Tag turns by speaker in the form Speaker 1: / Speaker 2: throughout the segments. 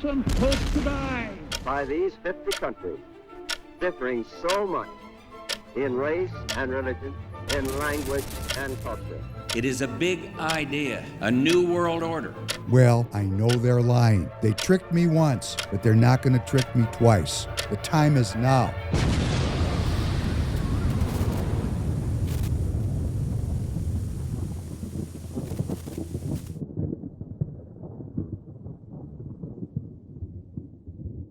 Speaker 1: some hope to die.
Speaker 2: By these 50 countries, differing so much in race and religion, in language and culture.
Speaker 3: It is a big idea, a new world order.
Speaker 4: Well, I know they're lying. They tricked me once, but they're not going to trick me twice. The time is now.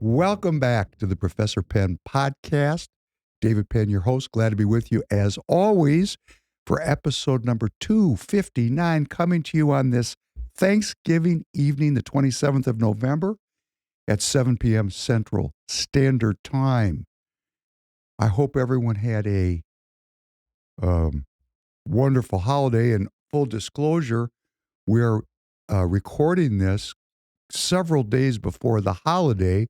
Speaker 4: Welcome back to the Professor Penn podcast. David Penn, your host, glad to be with you as always for episode number 259, coming to you on this Thanksgiving evening, the 27th of November at 7 p.m. Central Standard Time. I hope everyone had a wonderful holiday. And full disclosure, we're recording this several days before the holiday.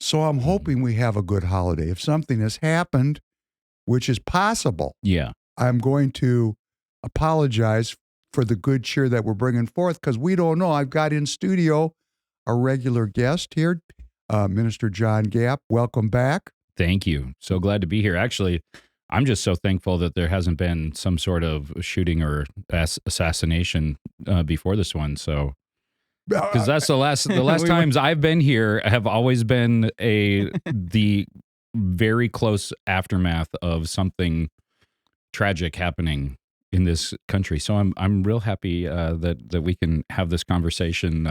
Speaker 4: So I'm hoping we have a good holiday. If something has happened, which is possible, I'm going to apologize for the good cheer that we're bringing forth because we don't know. I've got in studio a regular guest here, Minister John Gapp. Welcome back.
Speaker 5: Thank you. So glad to be here. Actually, I'm just so thankful that there hasn't been some sort of shooting or assassination before this one. So. Because that's the last times I've been here have always been the very close aftermath of something tragic happening in this country. So I'm real happy that we can have this conversation.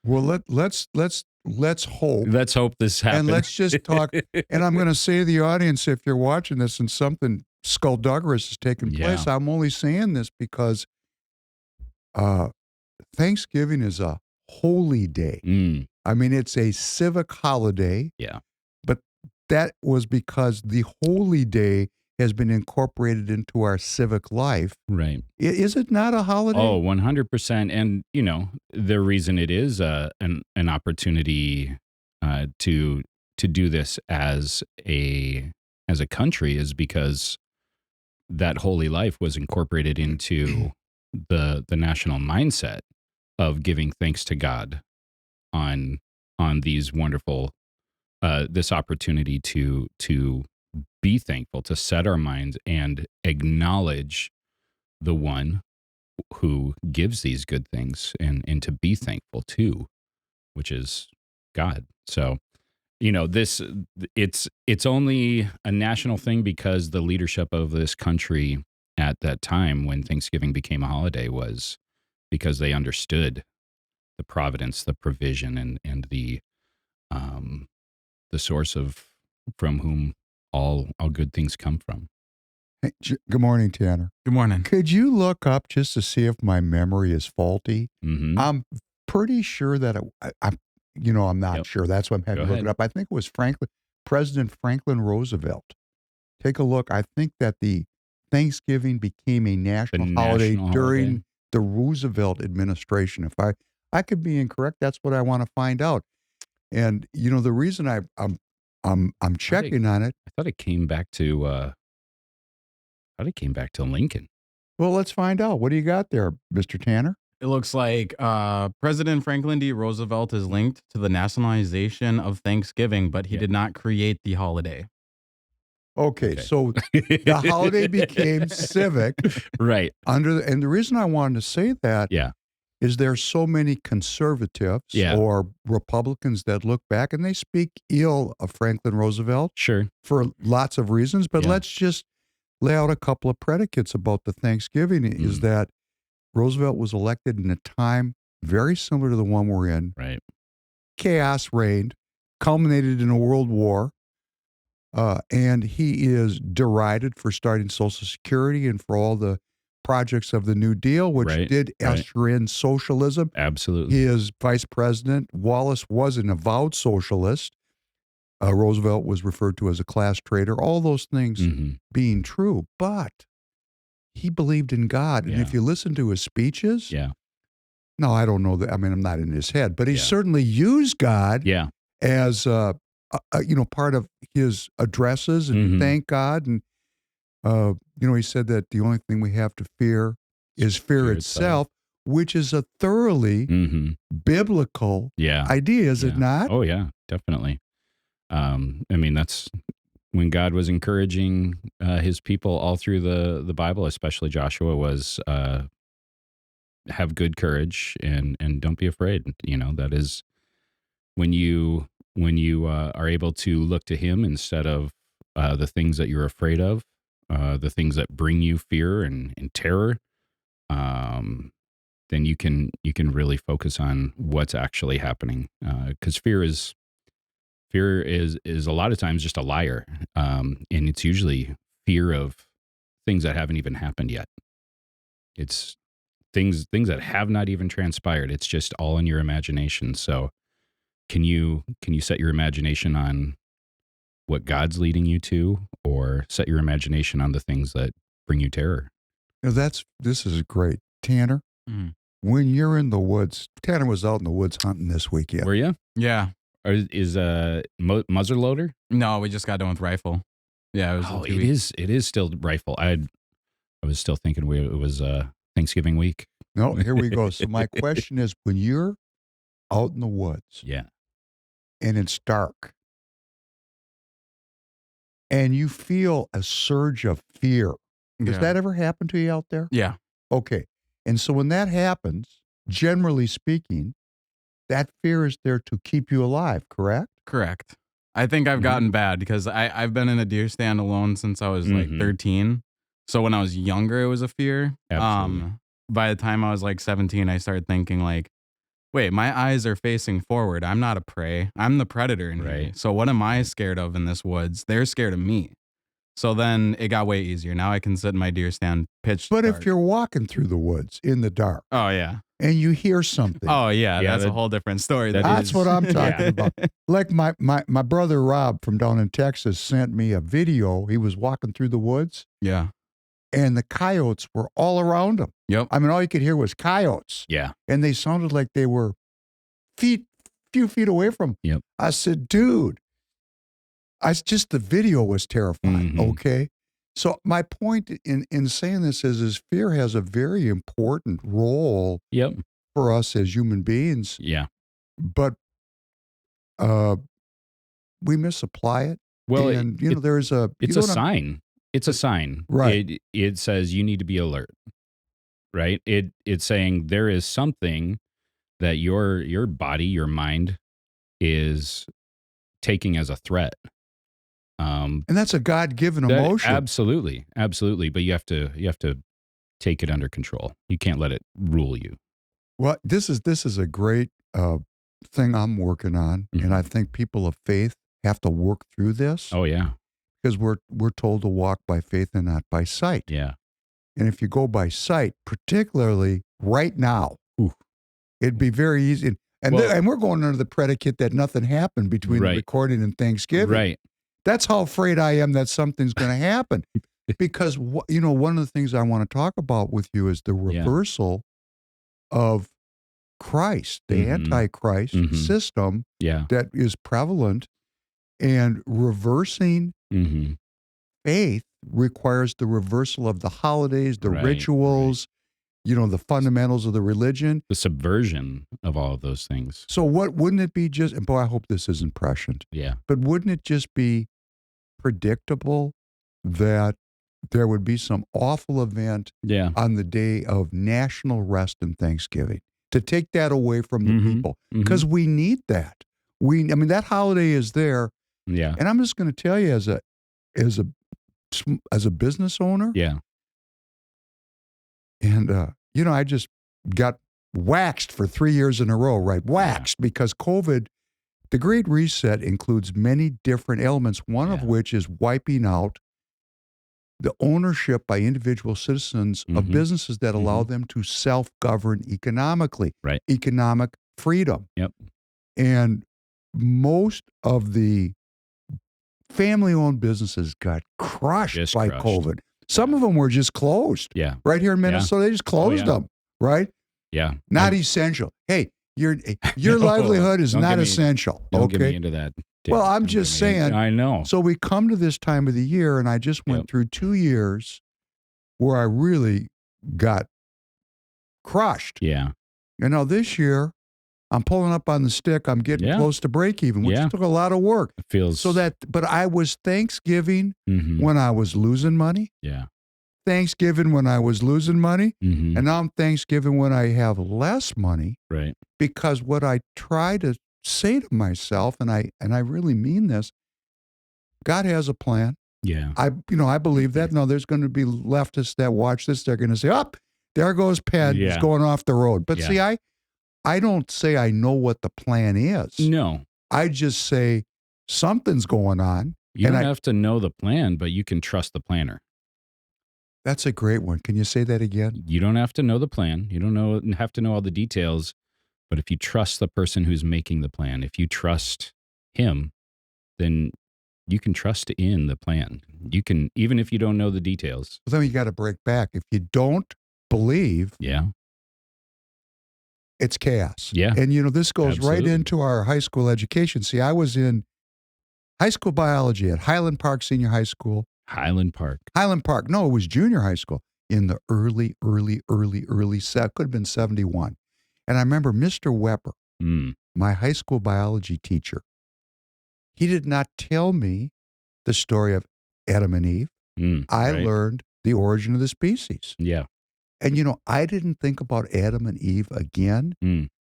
Speaker 4: Well, let's hope.
Speaker 5: Let's hope this happens.
Speaker 4: And let's just talk. And I'm going to say to the audience, if you're watching this and something skullduggerous is taking place, I'm only saying this because Thanksgiving is a holy day. I mean, it's a civic holiday.
Speaker 5: Yeah.
Speaker 4: But that was because the holy day has been incorporated into our civic life.
Speaker 5: Right.
Speaker 4: Is it not a holiday?
Speaker 5: Oh, 100%. And, you know, the reason it is an opportunity to do this as a country is because that holy life was incorporated into the national mindset of giving thanks to God on these wonderful this opportunity to be thankful, to set our minds and acknowledge the one who gives these good things and to be thankful too, which is God. So, you know, it's only a national thing because the leadership of this country at that time when Thanksgiving became a holiday was because they understood the providence, the provision, and the source from whom all good things come from.
Speaker 4: Hey, good morning, Tanner.
Speaker 6: Good morning.
Speaker 4: Could you look up just to see if my memory is faulty?
Speaker 5: Mm-hmm.
Speaker 4: I'm pretty sure that I'm not sure. That's why I'm having to look it up. I think it was President Franklin Roosevelt. Take a look. I think that the Thanksgiving became a national holiday during the Roosevelt administration. If I could be incorrect, that's what I want to find out. And you know, the reason I'm checking on it.
Speaker 5: I thought it came back to Lincoln.
Speaker 4: Well, let's find out. What do you got there, Mr. Tanner?
Speaker 6: It looks like President Franklin D. Roosevelt is linked to the nationalization of Thanksgiving, but he did not create the holiday.
Speaker 4: Okay, so the holiday became civic,
Speaker 5: right?
Speaker 4: And the reason I wanted to say that, is there's so many conservatives or Republicans that look back and they speak ill of Franklin Roosevelt, for lots of reasons. But let's just lay out a couple of predicates about the Thanksgiving. Is that Roosevelt was elected in a time very similar to the one we're in.
Speaker 5: Right,
Speaker 4: chaos reigned, culminated in a world war. And he is derided for starting Social Security and for all the projects of the New Deal, which did usher in socialism.
Speaker 5: Absolutely.
Speaker 4: His vice president, Wallace, was an avowed socialist. Roosevelt was referred to as a class traitor, all those things being true. But he believed in God. And if you listen to his speeches, no, I don't know that. I mean, I'm not in his head, but he certainly used God as part of his addresses and thank God. And, he said that the only thing we have to fear is fear itself, which is a thoroughly biblical
Speaker 5: Yeah.
Speaker 4: idea, is it not?
Speaker 5: Oh yeah, definitely. I mean, that's when God was encouraging his people all through the Bible, especially Joshua, was have good courage and don't be afraid. You know, that is when you are able to look to him instead of the things that you're afraid of, the things that bring you fear and terror. Then you can really focus on what's actually happening. Because fear is a lot of times just a liar, and it's usually fear of things that haven't even happened yet. It's things that have not even transpired. It's just all in your imagination. So can you set your imagination on what God's leading you to, or set your imagination on the things that bring you terror?
Speaker 4: This is great. Tanner, when you're in the woods, Tanner was out in the woods hunting this weekend.
Speaker 5: Were you?
Speaker 6: Yeah.
Speaker 5: Or is muzzle loader?
Speaker 6: No, we just got done with rifle. Yeah.
Speaker 5: It is still rifle. I was still thinking it was Thanksgiving week.
Speaker 4: No, here we go. So my question is, when you're out in the woods,
Speaker 5: Yeah.
Speaker 4: and it's dark, and you feel a surge of fear, does that ever happen to you out there?
Speaker 6: Yeah.
Speaker 4: Okay. And so when that happens, generally speaking, that fear is there to keep you alive, correct?
Speaker 6: Correct. I think I've gotten bad because I've been in a deer stand alone since I was like 13. So when I was younger, it was a fear.
Speaker 5: Absolutely.
Speaker 6: By the time I was like 17, I started thinking like, wait, my eyes are facing forward. I'm not a prey. I'm the predator in here.
Speaker 5: Right.
Speaker 6: So what am I scared of in this woods? They're scared of me. So then it got way easier. Now I can sit in my deer stand pitch
Speaker 4: But
Speaker 6: dark.
Speaker 4: if you're walking through the woods in the dark
Speaker 6: Oh, yeah.
Speaker 4: and you hear something,
Speaker 6: Oh, yeah.
Speaker 5: Yeah,
Speaker 6: That's a whole different story.
Speaker 4: that's what I'm talking
Speaker 6: Yeah.
Speaker 4: about. Like my brother Rob from down in Texas sent me a video. He was walking through the woods
Speaker 6: Yeah.
Speaker 4: and the coyotes were all around him.
Speaker 6: Yep.
Speaker 4: I mean, all you could hear was coyotes.
Speaker 5: Yeah.
Speaker 4: And they sounded like they were few feet away from him.
Speaker 5: Yep.
Speaker 4: I said, dude, the video was terrifying. Okay. So my point in saying this is fear has a very important role
Speaker 5: Yep.
Speaker 4: for us as human beings,
Speaker 5: Yeah.
Speaker 4: but we misapply it.
Speaker 5: Well,
Speaker 4: and there's a
Speaker 5: it's a sign. It's a sign.
Speaker 4: Right.
Speaker 5: It says you need to be alert. Right. It's saying there is something that your body, your mind is taking as a threat.
Speaker 4: And that's a God-given emotion.
Speaker 5: Absolutely. But you have to take it under control. You can't let it rule you.
Speaker 4: Well, this is a great thing I'm working on, and I think people of faith have to work through this.
Speaker 5: Oh yeah.
Speaker 4: Because we're told to walk by faith and not by sight.
Speaker 5: Yeah.
Speaker 4: And if you go by sight, particularly right now, it'd be very easy. And we're going under the predicate that nothing happened between the recording and Thanksgiving.
Speaker 5: Right.
Speaker 4: That's how afraid I am that something's going to happen. Because, one of the things I want to talk about with you is the reversal of Christ, the Antichrist system that is prevalent. And reversing faith requires the reversal of the holidays, the rituals, the fundamentals of the religion.
Speaker 5: The subversion of all of those things.
Speaker 4: So wouldn't it be just, and boy, I hope this isn't prescient.
Speaker 5: Yeah.
Speaker 4: But wouldn't it just be predictable that there would be some awful event on the day of national rest and Thanksgiving to take that away from the people? Because we need that. That holiday is there.
Speaker 5: Yeah.
Speaker 4: And I'm just going to tell you as a business owner.
Speaker 5: Yeah.
Speaker 4: And, I just got waxed for 3 years in a row, right? Waxed because COVID, the Great Reset includes many different elements, one of which is wiping out the ownership by individual citizens of businesses that allow them to self-govern economically.
Speaker 5: Right.
Speaker 4: Economic freedom.
Speaker 5: Yep.
Speaker 4: And most of the family-owned businesses got crushed by COVID. Some of them were just closed.
Speaker 5: Yeah.
Speaker 4: Right here in Minnesota, they just closed them. Right?
Speaker 5: Yeah.
Speaker 4: Not essential. Hey, your livelihood is not essential.
Speaker 5: Don't get me into that.
Speaker 4: Well, I'm just saying.
Speaker 5: I know.
Speaker 4: So we come to this time of the year, and I just went through 2 years where I really got crushed.
Speaker 5: Yeah.
Speaker 4: This year, I'm pulling up on the stick. I'm getting
Speaker 5: Yeah.
Speaker 4: close to break even, which
Speaker 5: Yeah.
Speaker 4: took a lot of work.
Speaker 5: It feels
Speaker 4: But I was Thanksgiving
Speaker 5: Mhm.
Speaker 4: when I was losing money,
Speaker 5: Yeah.
Speaker 4: Thanksgiving when I was losing money,
Speaker 5: Mhm.
Speaker 4: and now I'm Thanksgiving when I have less money,
Speaker 5: Right.
Speaker 4: because what I try to say to myself, and I really mean this, God has a plan.
Speaker 5: Yeah.
Speaker 4: I believe that. No, there's going to be leftists that watch this. They're going to say, "Oh, there goes Penn. He's
Speaker 5: Yeah.
Speaker 4: going off the road." But
Speaker 5: Yeah.
Speaker 4: see, I don't say I know what the plan is.
Speaker 5: No.
Speaker 4: I just say something's going on.
Speaker 5: You
Speaker 4: And
Speaker 5: don't have to know the plan, but you can trust the planner.
Speaker 4: That's a great one. Can you say that again?
Speaker 5: You don't have to know the plan. You don't have to know all the details. But if you trust the person who's making the plan, if you trust him, then you can trust in the plan. You can, even if you don't know the details.
Speaker 4: Well, then you got to break back. If you don't believe,
Speaker 5: Yeah.
Speaker 4: it's chaos.
Speaker 5: Yeah.
Speaker 4: And, this goes right
Speaker 5: Absolutely.
Speaker 4: into our high school education. See, I was in high school biology at Highland Park Senior High School.
Speaker 5: Highland Park.
Speaker 4: Highland Park. No, it was junior high school in the early, could have been 71. And I remember Mr. Weber, my high school biology teacher, he did not tell me the story of Adam and Eve. I
Speaker 5: Right.
Speaker 4: learned the origin of the species.
Speaker 5: Yeah.
Speaker 4: And, I didn't think about Adam and Eve again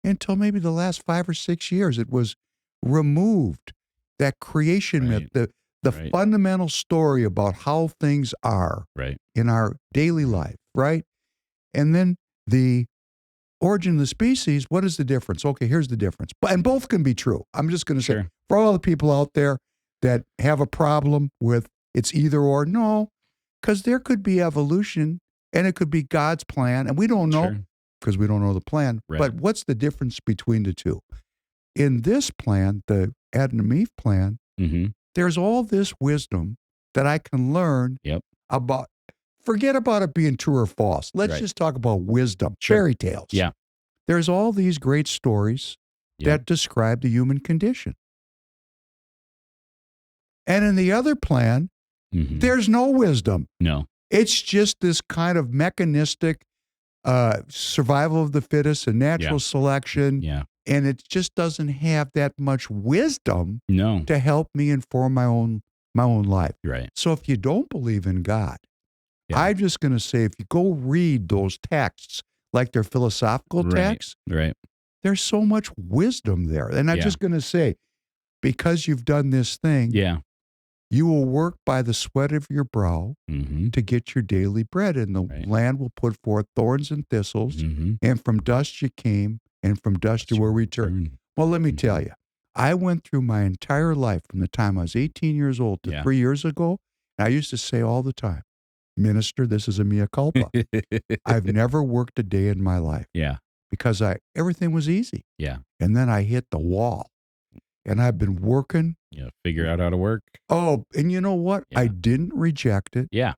Speaker 4: until maybe the last 5 or 6 years. It was removed. That creation myth, the
Speaker 5: Right.
Speaker 4: fundamental story about how things are
Speaker 5: Right.
Speaker 4: in our daily life, right? And then the origin of the species, what is the difference? Okay, here's the difference. And both can be true. I'm just going to say,
Speaker 5: Sure.
Speaker 4: for all the people out there that have a problem with it's either or, no, because there could be evolution and it could be God's plan, and we don't know
Speaker 5: Sure.
Speaker 4: because we don't know the plan.
Speaker 5: Right.
Speaker 4: But what's the difference between the two? In this plan, the Adam and Eve plan,
Speaker 5: Mm-hmm.
Speaker 4: there's all this wisdom that I can learn
Speaker 5: Yep.
Speaker 4: about. Forget about it being true or false. Let's
Speaker 5: Right.
Speaker 4: just talk about wisdom,
Speaker 5: Sure.
Speaker 4: fairy tales.
Speaker 5: Yeah.
Speaker 4: There's all these great stories
Speaker 5: Yeah.
Speaker 4: that describe the human condition. And in the other plan,
Speaker 5: Mhm.
Speaker 4: there's no wisdom.
Speaker 5: No.
Speaker 4: It's just this kind of mechanistic survival of the fittest and natural selection.
Speaker 5: Yeah.
Speaker 4: And it just doesn't have that much wisdom
Speaker 5: No.
Speaker 4: to help me inform my own life.
Speaker 5: Right.
Speaker 4: So if you don't believe in God,
Speaker 5: Yeah.
Speaker 4: I'm just going to say, if you go read those texts, like they're philosophical
Speaker 5: Right.
Speaker 4: texts,
Speaker 5: Right.
Speaker 4: there's so much wisdom there. And I'm
Speaker 5: Yeah.
Speaker 4: just going to say, because you've done this thing,
Speaker 5: Yeah.
Speaker 4: you will work by the sweat of your brow
Speaker 5: Mm-hmm.
Speaker 4: to get your daily bread, and the
Speaker 5: Right.
Speaker 4: land will put forth thorns and thistles,
Speaker 5: Mm-hmm.
Speaker 4: and from dust you came, and from dust you will return. Well, let me tell you, I went through my entire life from the time I was 18 years old to
Speaker 5: Yeah.
Speaker 4: 3 years ago, and I used to say all the time, Minister, this is a mea culpa. I've never worked a day in my life
Speaker 5: Yeah.
Speaker 4: because everything was easy.
Speaker 5: Yeah.
Speaker 4: And then I hit the wall, and I've been working.
Speaker 5: Yeah. Figure out how to work.
Speaker 4: Oh, and you know what?
Speaker 5: Yeah.
Speaker 4: I didn't reject it.
Speaker 5: Yeah.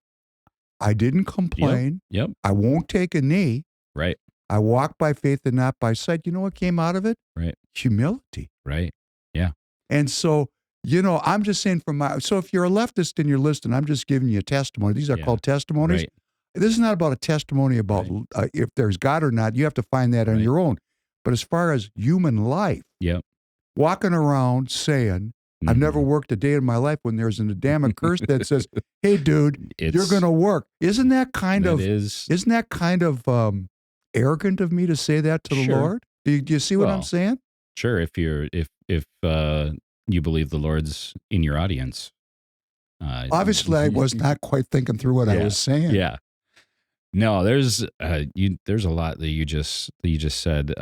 Speaker 4: I didn't complain.
Speaker 5: Yep.
Speaker 4: I won't take a knee.
Speaker 5: Right.
Speaker 4: I walk by faith and not by sight. You know what came out of it?
Speaker 5: Right.
Speaker 4: Humility.
Speaker 5: Right.
Speaker 4: And so, I'm just saying so if you're a leftist and you're listening, I'm just giving you a testimony. These are
Speaker 5: Yeah.
Speaker 4: called testimonies.
Speaker 5: Right.
Speaker 4: This is not about a testimony about if there's God or not. You have to find that on
Speaker 5: Right.
Speaker 4: your own. But as far as human life,
Speaker 5: Yep.
Speaker 4: walking around saying, I've
Speaker 5: Mhm.
Speaker 4: never worked a day in my life, when there's an Adamic curse that says, hey, dude, you're
Speaker 5: It's-
Speaker 4: going to work. Isn't that kind
Speaker 5: that
Speaker 4: of
Speaker 5: is
Speaker 4: Isn't that kind of arrogant of me to say that to the
Speaker 5: Sure.
Speaker 4: Lord? Do you see what I'm
Speaker 5: Well,
Speaker 4: saying?
Speaker 5: sure if you believe the Lord's in your audience.
Speaker 4: Obviously, I was not quite thinking through what I
Speaker 5: Yeah.
Speaker 4: was saying.
Speaker 5: Yeah. No, there's a lot that you just said.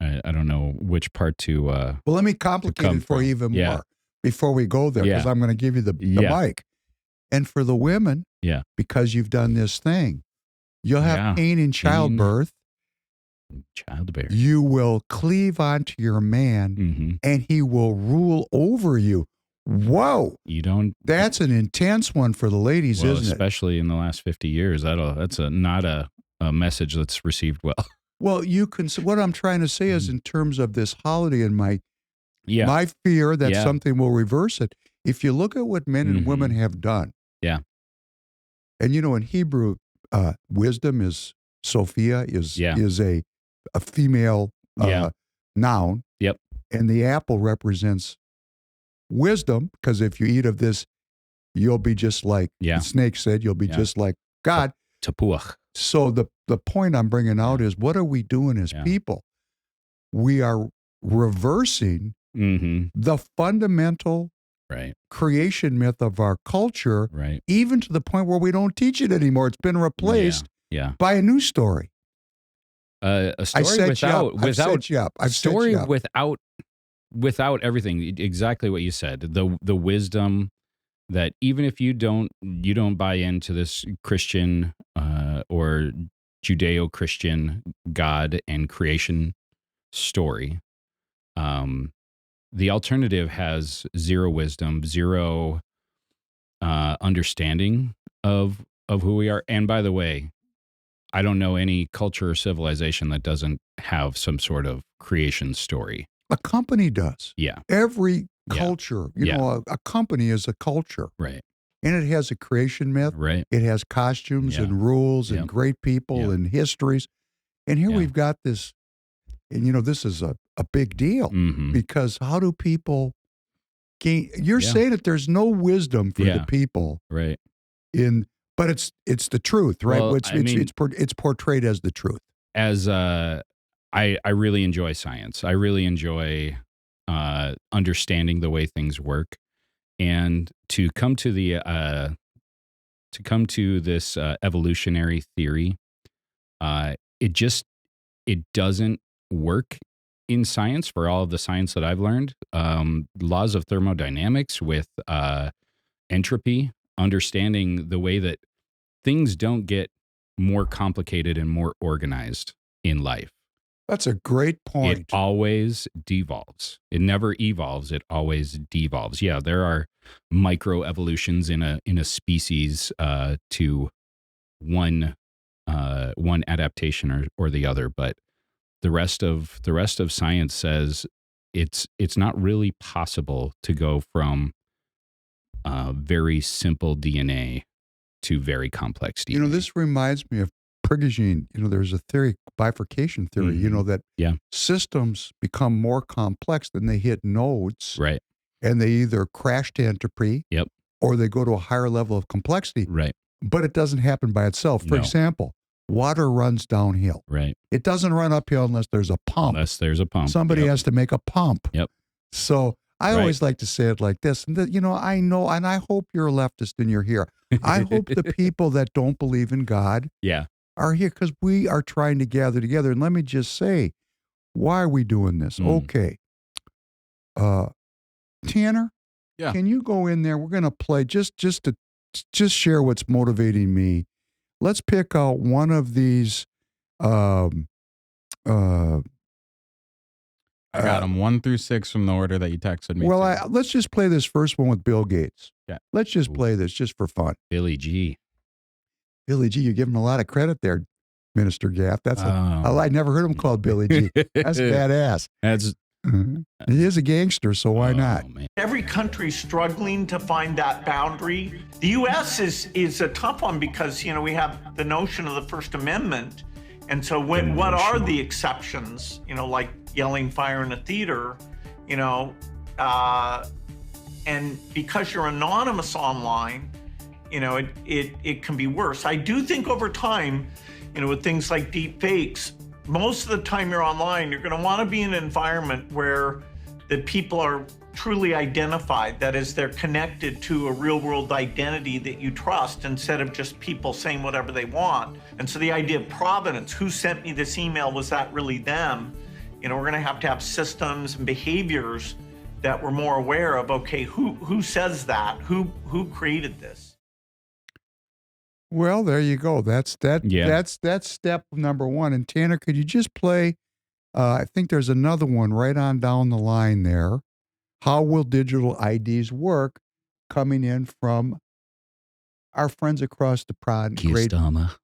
Speaker 5: I don't know which part to.
Speaker 4: Well, let me complicate
Speaker 5: come
Speaker 4: it for
Speaker 5: from.
Speaker 4: you even
Speaker 5: Yeah.
Speaker 4: more before we go there, because
Speaker 5: Yeah.
Speaker 4: I'm going to give you the
Speaker 5: Yeah.
Speaker 4: mic. And for the women,
Speaker 5: Yeah.
Speaker 4: because you've done this thing, you'll have
Speaker 5: Yeah.
Speaker 4: pain in childbirth.
Speaker 5: Childbearing.
Speaker 4: You will cleave onto your man,
Speaker 5: Mm-hmm.
Speaker 4: and he will rule over you. Whoa,
Speaker 5: You don't.
Speaker 4: that's an intense one for the ladies,
Speaker 5: Well,
Speaker 4: isn't it?
Speaker 5: especially in the last 50 years, that's not a message that's received well.
Speaker 4: Well, what I'm trying to say is, in terms of this holiday and my fear that
Speaker 5: Yeah.
Speaker 4: something will reverse it, if you look at what men and women have done.
Speaker 5: Yeah.
Speaker 4: And in Hebrew, wisdom is Sophia is
Speaker 5: Yeah.
Speaker 4: a female
Speaker 5: Yeah.
Speaker 4: noun.
Speaker 5: Yep.
Speaker 4: And the apple represents wisdom, because if you eat of this, you'll be just like
Speaker 5: Yeah.
Speaker 4: the snake said, you'll be
Speaker 5: Yeah.
Speaker 4: just like God.
Speaker 5: Tapuach.
Speaker 4: So the point I'm bringing out is, what are we doing as
Speaker 5: Yeah.
Speaker 4: people? We are reversing
Speaker 5: Mm-hmm.
Speaker 4: the fundamental
Speaker 5: Right.
Speaker 4: creation myth of our culture,
Speaker 5: Right.
Speaker 4: even to the point where we don't teach it anymore. It's been replaced
Speaker 5: Yeah.
Speaker 4: by a news story.
Speaker 5: A
Speaker 4: I
Speaker 5: story
Speaker 4: set you up.
Speaker 5: without
Speaker 4: I've set you up. I've set
Speaker 5: story
Speaker 4: you up.
Speaker 5: without everything. Exactly what you said. The wisdom that even if you don't buy into this Christian or Judeo-Christian God and creation story, the alternative has zero wisdom, zero understanding of who we are. And by the way, I don't know any culture or civilization that doesn't have some sort of creation story.
Speaker 4: A company does.
Speaker 5: Yeah.
Speaker 4: Every
Speaker 5: Yeah.
Speaker 4: culture,
Speaker 5: Yeah.
Speaker 4: a company is a culture.
Speaker 5: Right.
Speaker 4: And it has a creation myth.
Speaker 5: Right.
Speaker 4: It has costumes
Speaker 5: Yeah.
Speaker 4: and rules and
Speaker 5: Yep.
Speaker 4: great people
Speaker 5: Yeah.
Speaker 4: and histories. And here
Speaker 5: Yeah.
Speaker 4: we've got this, and this is a big deal,
Speaker 5: Mm-hmm.
Speaker 4: because how do people gain? You're
Speaker 5: Yeah.
Speaker 4: saying that there's no wisdom for the
Speaker 5: Yeah.
Speaker 4: people
Speaker 5: Right.
Speaker 4: but it's the truth, right?
Speaker 5: Well,
Speaker 4: It's portrayed as the truth.
Speaker 5: As I really enjoy science. I really enjoy understanding the way things work, and to come to this evolutionary theory, it doesn't work in science for all of the science that I've learned. Laws of thermodynamics with entropy, understanding the way that things don't get more complicated and more organized in life.
Speaker 4: That's a great point.
Speaker 5: It always devolves. It never evolves. It always devolves. Yeah, there are micro evolutions in a species to one adaptation or the other, but the rest of science says it's not really possible to go from very simple DNA to very complex DNA.
Speaker 4: This reminds me of Prigogine. There's a theory, bifurcation theory,
Speaker 5: Mhm.
Speaker 4: that
Speaker 5: Yeah.
Speaker 4: systems become more complex than they hit nodes,
Speaker 5: Right.
Speaker 4: and they either crash to entropy,
Speaker 5: Yep.
Speaker 4: or they go to a higher level of complexity,
Speaker 5: Right.
Speaker 4: but it doesn't happen by itself. For
Speaker 5: No.
Speaker 4: example, water runs downhill.
Speaker 5: Right.
Speaker 4: It doesn't run uphill unless there's a pump.
Speaker 5: Unless there's a pump.
Speaker 4: Somebody
Speaker 5: Yep.
Speaker 4: has to make a pump.
Speaker 5: Yep.
Speaker 4: So I
Speaker 5: Right.
Speaker 4: always like to say it like this, and I know, and I hope you're a leftist and you're here. I hope the people that don't believe in God
Speaker 5: Yeah.
Speaker 4: are here, because we are trying to gather together. And let me just say, why are we doing this? Okay. Tanner,
Speaker 6: Yeah.
Speaker 4: can you go in there? We're going to play just share what's motivating me. Let's pick out one of these.
Speaker 6: I got them 1 through 6 from the order that you texted me.
Speaker 4: Well,
Speaker 6: to.
Speaker 4: let's just play this first one with Bill Gates.
Speaker 6: Yeah.
Speaker 4: Let's just play this just for fun.
Speaker 5: Billy G.
Speaker 4: Billy G, you give him a lot of credit there, Minister Gapp. I never heard him called Billy G. That's badass.
Speaker 5: That's
Speaker 4: He is a gangster, so why not?
Speaker 5: Man.
Speaker 1: Every country's struggling to find that boundary. The U.S. is a tough one because, we have the notion of the First Amendment. And so what are the exceptions, like yelling fire in a theater, and because you're anonymous online, it can be worse. I do think over time, with things like deep fakes, most of the time you're online, you're going to want to be in an environment where the people are truly identified. That is, they're connected to a real world identity that you trust instead of just people saying whatever they want. And so the idea of provenance, who sent me this email, was that really them? We're going to have systems and behaviors that we're more aware of. Okay, who says that? Who created this?
Speaker 4: Well, there you go. That's
Speaker 5: Yeah.
Speaker 4: that's step number one. And Tanner, could you just play? I think there's another one right on down the line there. How will digital IDs work? Coming in from our friends across the pond. Great.
Speaker 5: Kistama.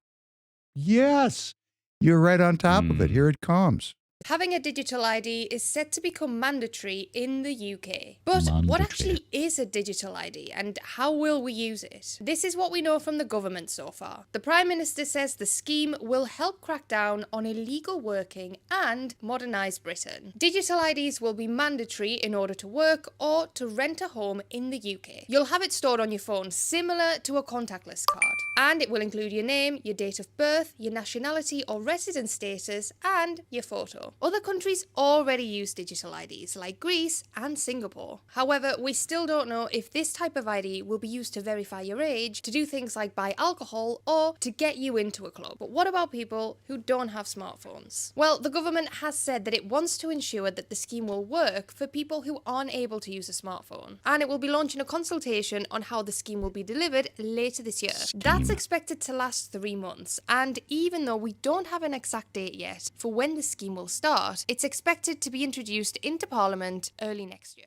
Speaker 4: Yes, you're right on top of it. Here it comes.
Speaker 7: Having a digital ID is set to become mandatory in the UK. But what
Speaker 5: Mandatory.
Speaker 7: actually is a digital ID and how will we use it? This is what we know from the government so far. The Prime Minister says the scheme will help crack down on illegal working and modernise Britain. Digital IDs will be mandatory in order to work or to rent a home in the UK. You'll have it stored on your phone similar to a contactless card. And it will include your name, your date of birth, your nationality or residence status, and your photo. Other countries already use digital IDs, like Greece and Singapore. However, we still don't know if this type of ID will be used to verify your age, to do things like buy alcohol, or to get you into a club. But what about people who don't have smartphones? Well, the government has said that it wants to ensure that the scheme will work for people who aren't able to use a smartphone. And it will be launching a consultation on how the scheme will be delivered later this year. That's expected to last 3 months, and even though we don't have an exact date yet for when the scheme will start, it's expected to be introduced into Parliament early next year.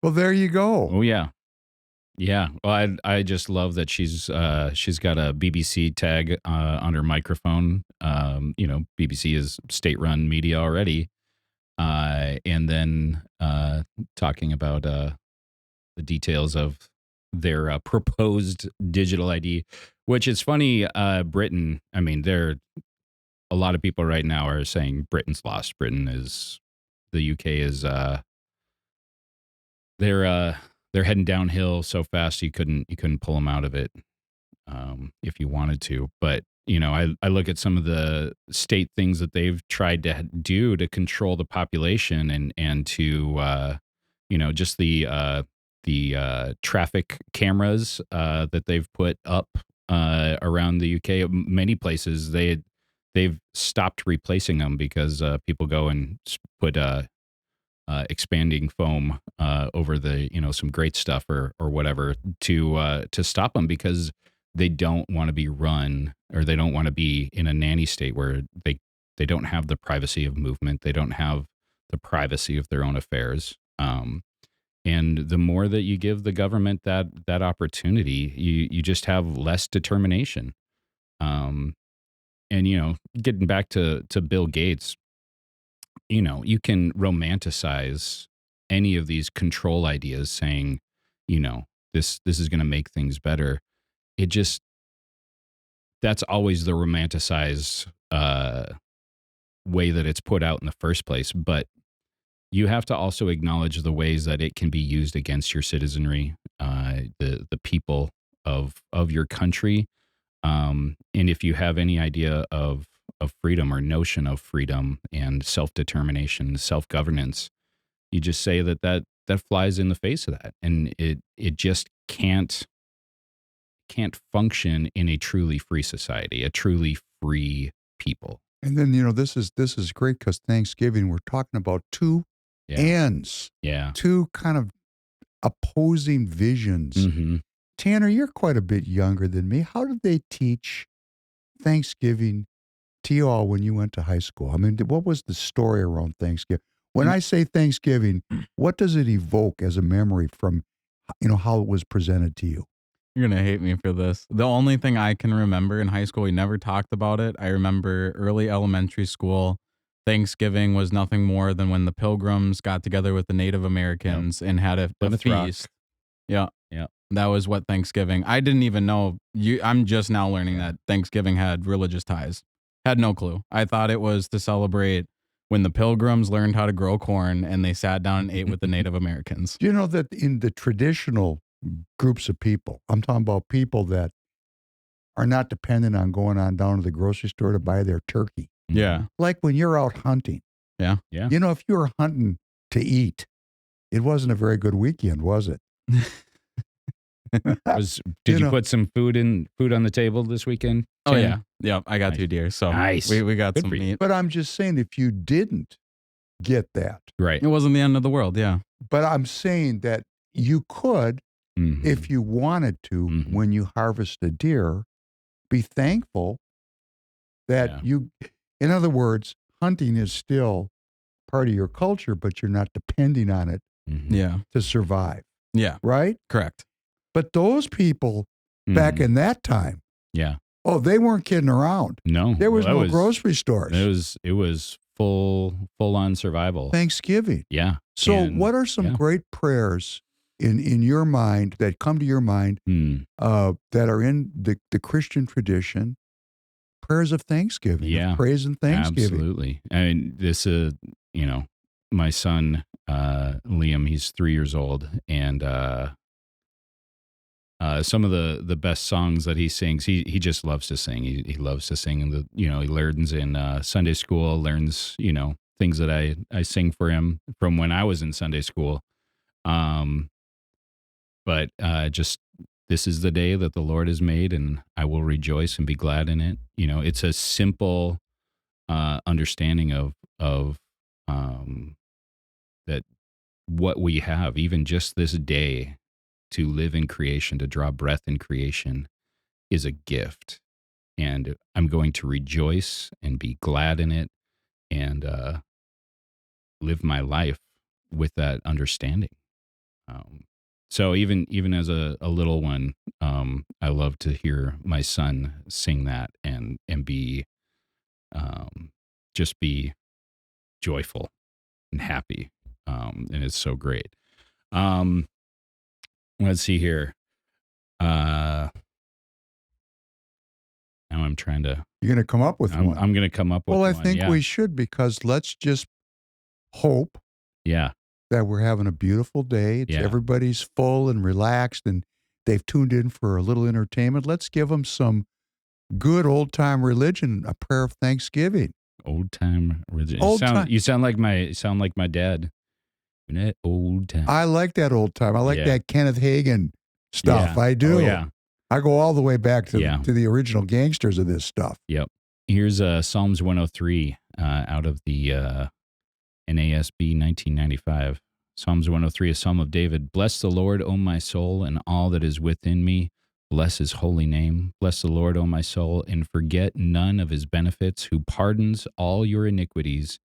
Speaker 4: Well, there you go.
Speaker 5: Oh yeah, yeah. Well, I just love that she's got a BBC tag on her microphone. BBC is state-run media already, and then talking about the details of their proposed digital ID, which is funny. Britain, I mean, a lot of people right now are saying Britain's lost. The UK is they're heading downhill so fast you couldn't pull them out of it if you wanted to. But I look at some of the state things that they've tried to do to control the population and to just the traffic cameras that they've put up around the UK. Many places they've stopped replacing them because people go and put expanding foam over the some great stuff or whatever to stop them, because they don't want to be run, or they don't want to be in a nanny state where they don't have the privacy of movement. They don't have the privacy of their own affairs. And the more that you give the government that opportunity, you just have less determination. And getting back to Bill Gates, you can romanticize any of these control ideas, saying, this is going to make things better. That's always the romanticized way that it's put out in the first place. But you have to also acknowledge the ways that it can be used against your citizenry, the people of your country. And if you have any idea of freedom or notion of freedom and self-determination, self-governance, you just say that flies in the face of that. And it just can't function in a truly free society, a truly free people.
Speaker 4: And then, this is great, because Thanksgiving, we're talking about two ends.
Speaker 5: Yeah.
Speaker 4: Two kind of opposing visions.
Speaker 5: Mm-hmm.
Speaker 4: Tanner, you're quite a bit younger than me. How did they teach Thanksgiving to you all when you went to high school? I mean, what was the story around Thanksgiving? When I say Thanksgiving, what does it evoke as a memory from, how it was presented to you?
Speaker 6: You're going to hate me for this. The only thing I can remember in high school, we never talked about it. I remember early elementary school, Thanksgiving was nothing more than when the Pilgrims got together with the Native Americans and had a
Speaker 5: Plymouth Rock.
Speaker 6: feast. Yeah.
Speaker 5: Yeah.
Speaker 6: That was what Thanksgiving. I didn't even know. I'm just now learning that Thanksgiving had religious ties. Had no clue. I thought it was to celebrate when the Pilgrims learned how to grow corn and they sat down and ate with the Native Americans.
Speaker 4: Do you know that in the traditional groups of people, I'm talking about people that are not dependent on going on down to the grocery store to buy their turkey.
Speaker 6: Yeah.
Speaker 4: Like when you're out hunting.
Speaker 6: Yeah.
Speaker 5: Yeah.
Speaker 4: If you were hunting to eat, it wasn't a very good weekend, was it?
Speaker 5: Did you put some food on the table this weekend?
Speaker 6: Oh,
Speaker 5: Tim?
Speaker 6: yeah. Yeah. I got 2 deer. So
Speaker 5: Nice.
Speaker 6: we got
Speaker 5: Good
Speaker 6: some
Speaker 5: for you.
Speaker 6: meat.
Speaker 4: But I'm just saying, if you didn't get that,
Speaker 5: Right.
Speaker 6: It wasn't the end of the world. Yeah.
Speaker 4: but I'm saying that you could,
Speaker 5: Mhm.
Speaker 4: if you wanted to,
Speaker 5: Mhm.
Speaker 4: when you harvest a deer, be thankful that in other words, hunting is still part of your culture, but you're not depending on it
Speaker 5: Mhm.
Speaker 6: Yeah.
Speaker 4: to survive,
Speaker 6: Yeah.
Speaker 4: right?
Speaker 6: Correct.
Speaker 4: But those people back
Speaker 5: Mhm.
Speaker 4: in that time,
Speaker 5: Yeah.
Speaker 4: Oh, they weren't kidding around.
Speaker 5: No,
Speaker 4: There was
Speaker 5: well,
Speaker 4: no grocery stores.
Speaker 5: It was full on survival.
Speaker 4: Thanksgiving.
Speaker 5: Yeah.
Speaker 4: So,
Speaker 5: And-
Speaker 4: what are some
Speaker 5: yeah.
Speaker 4: great prayers in your mind that come to your mind that are in the Christian tradition? Prayers of Thanksgiving,
Speaker 5: Yeah.
Speaker 4: of praise and Thanksgiving.
Speaker 5: Absolutely. I mean, this my son Liam, he's 3 years old, and some of the best songs that he sings, he just loves to sing. He loves to sing, and he learns in Sunday school, learns things that I sing for him from when I was in Sunday school. But just this is the day that the Lord has made, and I will rejoice and be glad in it. It's a simple understanding of that what we have, even just this day, to live in creation, to draw breath in creation, is a gift, and I'm going to rejoice and be glad in it, and live my life with that understanding. So even as a little one, I love to hear my son sing that and be just be joyful and happy, and it's so great. Let's see here. Now I'm trying to.
Speaker 4: You're going to come up with one.
Speaker 5: I'm going to come up with
Speaker 4: Well,
Speaker 5: one.
Speaker 4: I think
Speaker 5: yeah.
Speaker 4: we should, because let's just hope
Speaker 5: Yeah.
Speaker 4: that we're having a beautiful day.
Speaker 5: Yeah.
Speaker 4: Everybody's full and relaxed, and they've tuned in for a little entertainment. Let's give them some good old-time religion, a prayer of thanksgiving.
Speaker 5: Old time religion.
Speaker 4: Old time.
Speaker 5: You sound like my dad. That old time.
Speaker 4: I like that old time. I like
Speaker 5: Yeah.
Speaker 4: that Kenneth Hagin stuff.
Speaker 5: Yeah.
Speaker 4: I do.
Speaker 5: Oh, yeah.
Speaker 4: I go all the way back to
Speaker 5: Yeah.
Speaker 4: the original gangsters of this stuff.
Speaker 5: Yep. Here's Psalms 103 out of the NASB 1995. Psalms 103, a Psalm of David. Bless the Lord, O my soul, and all that is within me. Bless his holy name. Bless the Lord, O my soul, and forget none of his benefits, who pardons all your iniquities,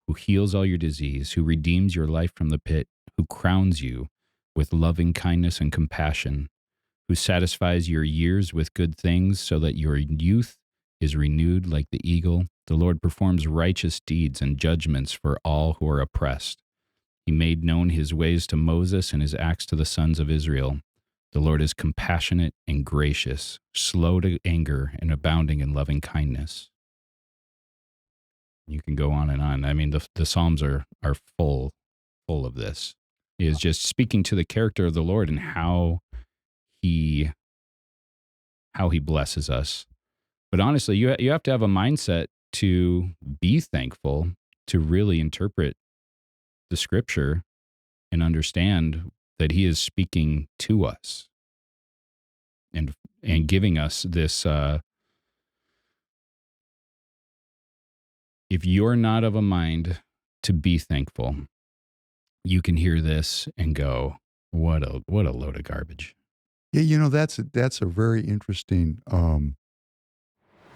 Speaker 5: who heals all your disease, who redeems your life from the pit, who crowns you with loving kindness and compassion, who satisfies your years with good things so that your youth is renewed like the eagle. The Lord performs righteous deeds and judgments for all who are oppressed. He made known his ways to Moses and his acts to the sons of Israel. The Lord is compassionate and gracious, slow to anger, and abounding in loving kindness. You can go on and on. I mean, the Psalms are full of this. It is just speaking to the character of the Lord and how he blesses us. But honestly, you have to have a mindset to be thankful, to really interpret the scripture and understand that he is speaking to us and giving us this. If you're not of a mind to be thankful, you can hear this and go, what a load of garbage.
Speaker 4: Yeah, that's a very interesting.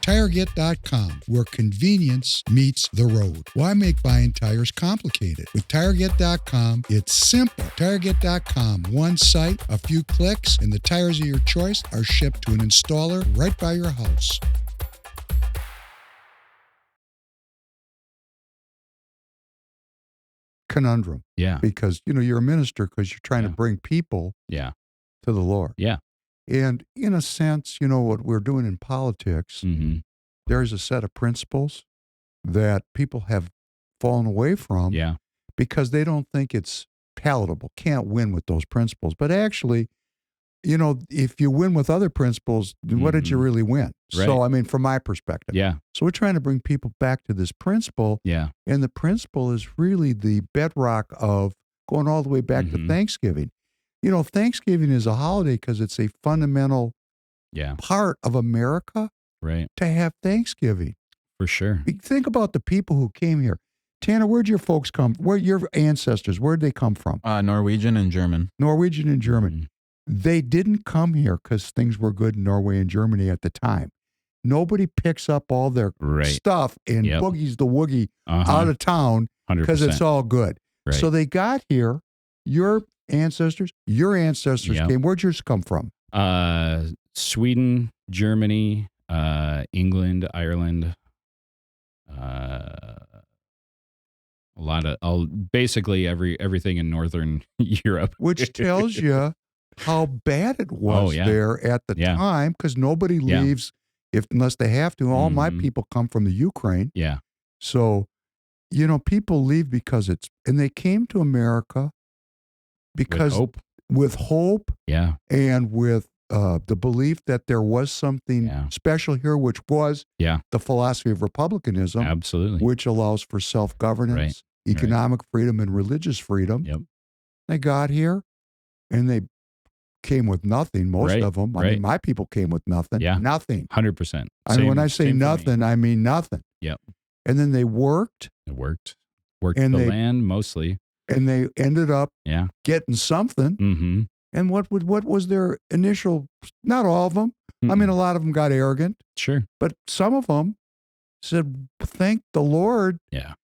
Speaker 4: TireGet.com, where convenience meets the road. Why make buying tires complicated? With TireGet.com, it's simple. TireGet.com, one site, a few clicks, and the tires of your choice are shipped to an installer right by your house. Conundrum.
Speaker 5: Yeah.
Speaker 4: Because, you're a minister because you're trying to bring people
Speaker 5: Yeah.
Speaker 4: to the Lord.
Speaker 5: Yeah.
Speaker 4: And in a sense, what we're doing in politics,
Speaker 5: Mm-hmm.
Speaker 4: there's a set of principles that people have fallen away from
Speaker 5: Yeah.
Speaker 4: because they don't think it's palatable, can't win with those principles. But actually, if you win with other principles, then what did you really win?
Speaker 5: Right.
Speaker 4: So, I mean, from my perspective.
Speaker 5: Yeah.
Speaker 4: So we're trying to bring people back to this principle.
Speaker 5: Yeah.
Speaker 4: And the principle is really the bedrock of going all the way back to Thanksgiving. Thanksgiving is a holiday because it's a fundamental part of America
Speaker 5: Right.
Speaker 4: to have Thanksgiving.
Speaker 5: For sure.
Speaker 4: Think about the people who came here. Tanner, where'd your folks come? Where your ancestors? Where'd they come from?
Speaker 6: Norwegian and German.
Speaker 4: Norwegian and German. They didn't come here because things were good in Norway and Germany at the time. Nobody picks up all their stuff and boogies the woogie out of town because it's all good.
Speaker 5: Right.
Speaker 4: So they got here. Your ancestors came. Where'd yours come from?
Speaker 5: Sweden, Germany, England, Ireland, basically everything in Northern Europe.
Speaker 4: which tells you how bad it was
Speaker 5: yeah.
Speaker 4: there at the
Speaker 5: Yeah.
Speaker 4: time, because nobody
Speaker 5: Yeah.
Speaker 4: leaves unless they have to. All my
Speaker 5: Mhm.
Speaker 4: people come from the Ukraine.
Speaker 5: Yeah.
Speaker 4: So, people leave because and they came to America because
Speaker 5: With hope.
Speaker 4: with hope
Speaker 5: Yeah.
Speaker 4: and with the belief that there was something
Speaker 5: Yeah.
Speaker 4: special here, which was
Speaker 5: Yeah.
Speaker 4: the philosophy of republicanism,
Speaker 5: Absolutely.
Speaker 4: which allows for self-governance,
Speaker 5: Right.
Speaker 4: economic freedom, and religious freedom.
Speaker 5: Yep.
Speaker 4: They got here and they came with nothing, most
Speaker 5: Right,
Speaker 4: of them. I
Speaker 5: right.
Speaker 4: mean, my people came with nothing.
Speaker 5: Yeah.
Speaker 4: Nothing.
Speaker 5: 100%.
Speaker 4: I mean, when I say nothing, I mean nothing.
Speaker 5: Yep.
Speaker 4: And then they worked,
Speaker 5: It worked
Speaker 4: And
Speaker 5: the
Speaker 4: they-
Speaker 5: land mostly.
Speaker 4: and they ended up
Speaker 5: Yeah.
Speaker 4: getting something.
Speaker 5: Mm-hmm.
Speaker 4: And what was their initial? Not all of them. I mean, a lot of them got arrogant,
Speaker 5: Sure.
Speaker 4: but some of them said, "Thank the Lord,
Speaker 5: Yeah.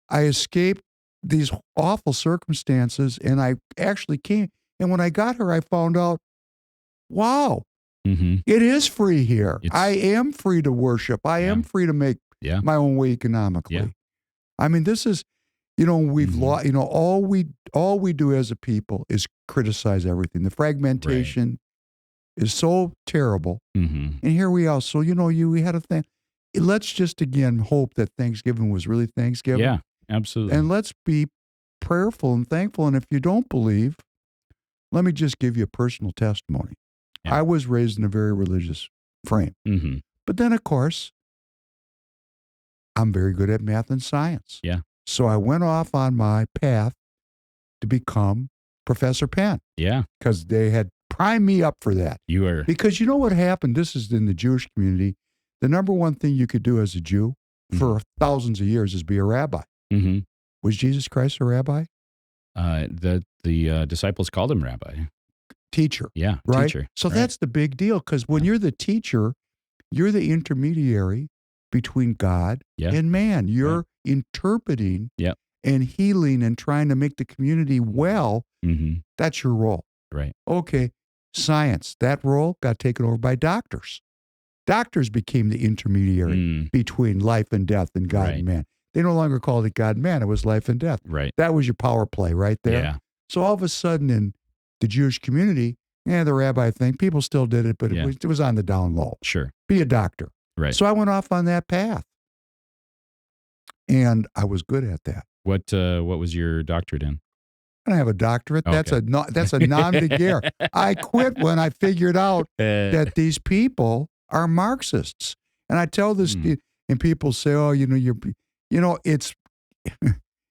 Speaker 4: I escaped these awful circumstances, and I actually came." And when I got here, I found out, wow,
Speaker 5: Mm-hmm.
Speaker 4: it is free here.
Speaker 5: It's-
Speaker 4: I am free to worship. I am
Speaker 5: Yeah.
Speaker 4: free to make
Speaker 5: Yeah.
Speaker 4: my own way economically.
Speaker 5: Yeah.
Speaker 4: I mean, this is, we've
Speaker 5: Mhm.
Speaker 4: lost. All we do as a people is criticize everything. The fragmentation is so terrible.
Speaker 5: Mm-hmm.
Speaker 4: And here we are. So, we had a thing. Let's just again hope that Thanksgiving was really Thanksgiving.
Speaker 5: Yeah. Absolutely.
Speaker 4: And let's be prayerful and thankful. And if you don't believe, let me just give you a personal testimony.
Speaker 5: Yeah.
Speaker 4: I was raised in a very religious frame.
Speaker 5: Mm-hmm.
Speaker 4: But then, of course, I'm very good at math and science.
Speaker 5: Yeah.
Speaker 4: So I went off on my path to become Professor Penn
Speaker 5: Yeah.
Speaker 4: because they had primed me up for that.
Speaker 5: You are.
Speaker 4: Because you know what happened? This is in the Jewish community. The number one thing you could do as a Jew for thousands of years is be a rabbi.
Speaker 5: Mm-hmm.
Speaker 4: Was Jesus Christ a rabbi?
Speaker 5: The disciples called him rabbi.
Speaker 4: Teacher,
Speaker 5: Yeah.
Speaker 4: right?
Speaker 5: Teacher.
Speaker 4: So
Speaker 5: Right.
Speaker 4: that's the big deal because when you're the teacher, you're the intermediary between God
Speaker 5: Yeah.
Speaker 4: and man. You're interpreting
Speaker 5: Yep.
Speaker 4: and healing and trying to make the community well.
Speaker 5: Mm-hmm.
Speaker 4: That's your role.
Speaker 5: Right.
Speaker 4: Okay, science, that role got taken over by doctors. Doctors became the intermediary
Speaker 5: Mm.
Speaker 4: between life and death and God
Speaker 5: Right.
Speaker 4: and man. They no longer called it God and man, it was life and death.
Speaker 5: Right.
Speaker 4: That was your power play right there.
Speaker 5: Yeah.
Speaker 4: So all of a sudden in the Jewish community, the rabbi thing, people still did it, but
Speaker 5: Yeah.
Speaker 4: it was on the down low.
Speaker 5: Sure.
Speaker 4: Be a doctor.
Speaker 5: Right.
Speaker 4: So I went off on that path. And I was good at that.
Speaker 5: What was your doctorate in?
Speaker 4: And I have a doctorate. That's
Speaker 5: Okay.
Speaker 4: that's a non beguerre. I quit when I figured out that these people are Marxists. And I tell this, and people say, "Oh, it's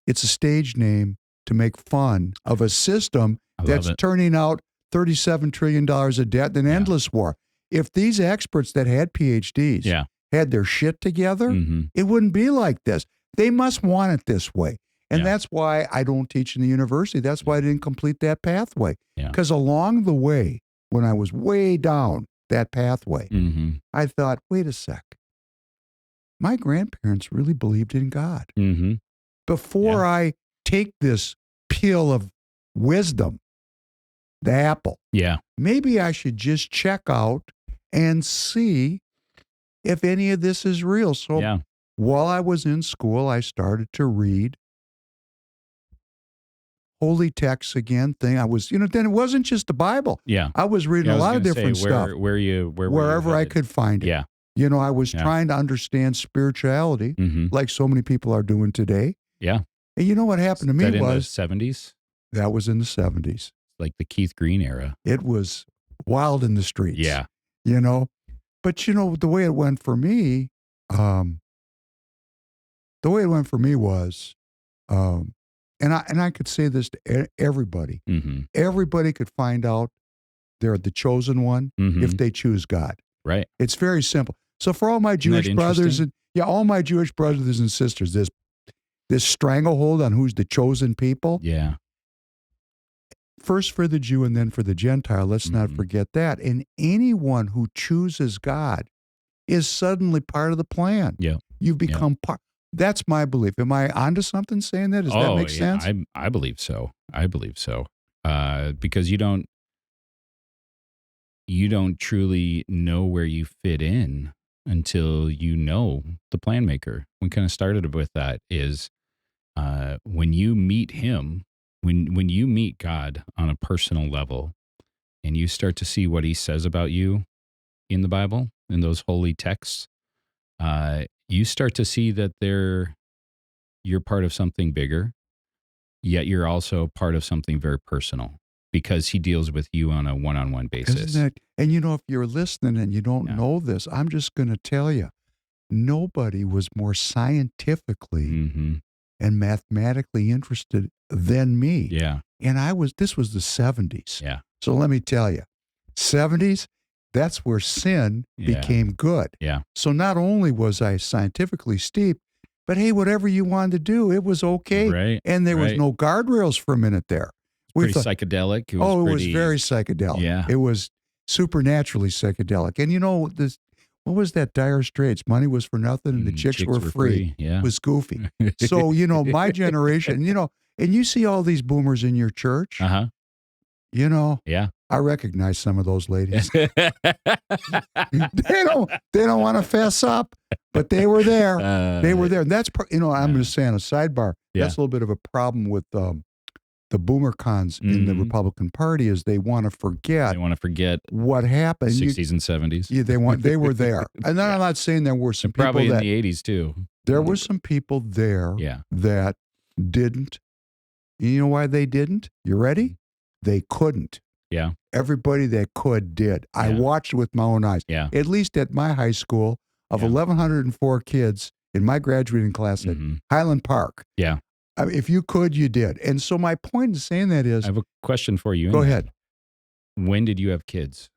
Speaker 4: it's a stage name to make fun of a system
Speaker 5: I love
Speaker 4: that's
Speaker 5: it.
Speaker 4: turning out $37 trillion of debt and endless war." If these experts that had PhDs
Speaker 5: Yeah.
Speaker 4: had their shit together,
Speaker 5: Mm-hmm.
Speaker 4: it wouldn't be like this. They must want it this way. And
Speaker 5: Yeah.
Speaker 4: that's why I don't teach in the university. That's why I didn't complete that pathway.
Speaker 5: Yeah.
Speaker 4: Because along the way, when I was way down that pathway,
Speaker 5: Mm-hmm.
Speaker 4: I thought, wait a sec. My grandparents really believed in God.
Speaker 5: Mm-hmm.
Speaker 4: Before I take this pill of wisdom, the apple,
Speaker 5: Yeah.
Speaker 4: maybe I should just check out and see if any of this is real. So
Speaker 5: Yeah.
Speaker 4: while I was in school, I started to read holy texts again. I was, then it wasn't just the Bible.
Speaker 5: Yeah.
Speaker 4: I was reading
Speaker 5: Yeah, I
Speaker 4: a
Speaker 5: was
Speaker 4: lot of
Speaker 5: gonna
Speaker 4: different
Speaker 5: say,
Speaker 4: stuff
Speaker 5: where were you
Speaker 4: wherever I
Speaker 5: headed?
Speaker 4: could find it.
Speaker 5: Yeah.
Speaker 4: I was
Speaker 5: Yeah.
Speaker 4: trying to understand spirituality
Speaker 5: Mm-hmm.
Speaker 4: like so many people are doing today.
Speaker 5: Yeah.
Speaker 4: And you know what happened to me
Speaker 5: That in the
Speaker 4: was
Speaker 5: 70s,
Speaker 4: that was in the 70s.
Speaker 5: like the Keith Green era.
Speaker 4: It was wild in the streets.
Speaker 5: Yeah.
Speaker 4: But the way it went for me, was, and I could say this to everybody.
Speaker 5: Mm-hmm.
Speaker 4: Everybody could find out they're the chosen one
Speaker 5: Mm-hmm.
Speaker 4: if they choose God.
Speaker 5: Right.
Speaker 4: It's very simple. So for all my Jewish brothers
Speaker 5: interesting?
Speaker 4: all my Jewish brothers and sisters, this stranglehold on who's the chosen people.
Speaker 5: Yeah.
Speaker 4: First for the Jew and then for the Gentile. Let's not
Speaker 5: Mhm.
Speaker 4: forget that. And anyone who chooses God is suddenly part of the plan.
Speaker 5: Yeah.
Speaker 4: You've become part. That's my belief. Am I onto something saying that? Does that make sense?
Speaker 5: I believe so. I believe so. Because you don't truly know where you fit in until you know the plan maker. We kind of started with that is when you meet him, when you meet God on a personal level and you start to see what he says about you in the Bible, in those holy texts, you start to see that you're part of something bigger, yet you're also part of something very personal because he deals with you on a one-on-one basis.
Speaker 4: Isn't that, and if you're listening and you don't know this, I'm just going to tell you, nobody was more scientifically
Speaker 5: Mm-hmm.
Speaker 4: and mathematically interested than me.
Speaker 5: Yeah.
Speaker 4: And this was the 70s.
Speaker 5: Yeah.
Speaker 4: So let me tell you, 70s, that's where sin became good.
Speaker 5: Yeah.
Speaker 4: So not only was I scientifically steeped, but hey, whatever you wanted to do, it was okay.
Speaker 5: Right.
Speaker 4: And there was no guardrails for a minute there.
Speaker 5: Pretty psychedelic. It was
Speaker 4: very psychedelic.
Speaker 5: Yeah.
Speaker 4: It was supernaturally psychedelic. And this, what was that Dire Straits? Money was for nothing and the chicks were free.
Speaker 5: Yeah.
Speaker 4: It was goofy. So, my generation, and you see all these boomers in your church,
Speaker 5: Uh-huh. Yeah.
Speaker 4: I recognize some of those ladies. they don't want to fess up, but they were there. They were there. And that's, I'm just saying a sidebar.
Speaker 5: Yeah.
Speaker 4: That's a little bit of a problem with the boomer cons in the Republican Party is they want to forget.
Speaker 5: They want to forget
Speaker 4: what happened.
Speaker 5: 60s and 70s.
Speaker 4: Yeah, they were there. And then I'm not saying there were some
Speaker 5: probably
Speaker 4: people
Speaker 5: in the 80s too.
Speaker 4: There were some people there
Speaker 5: Yeah.
Speaker 4: that didn't. You know why they didn't? You ready? They couldn't.
Speaker 5: Yeah.
Speaker 4: Everybody that could did. I watched it with my own eyes.
Speaker 5: Yeah.
Speaker 4: At least at my high school, of 1,104 kids in my graduating class at Highland Park.
Speaker 5: Yeah.
Speaker 4: I mean, if you could, you did. And so my point in saying that is,
Speaker 5: I have a question for you.
Speaker 4: Go ahead.
Speaker 5: When did you have kids?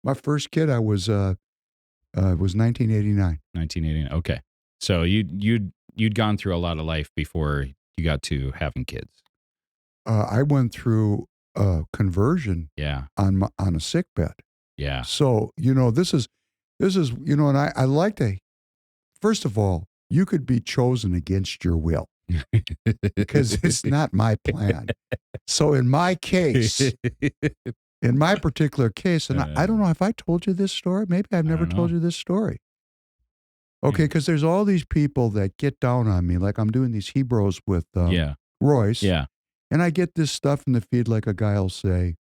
Speaker 4: My first kid, I was 1989.
Speaker 5: 1989. Okay. So you'd gone through a lot of life before you got to having kids.
Speaker 4: I went through conversion.
Speaker 5: Yeah.
Speaker 4: On a sick bed.
Speaker 5: Yeah.
Speaker 4: So this is and I like to. First of all, you could be chosen against your will. Because it's not my plan. So in my case, in my particular case, and I don't know if I told you this story. Maybe I've never told you this story. Okay, because there's all these people that get down on me, like I'm doing these Hebrews with Royce.
Speaker 5: Yeah.
Speaker 4: And I get this stuff in the feed like a guy will say,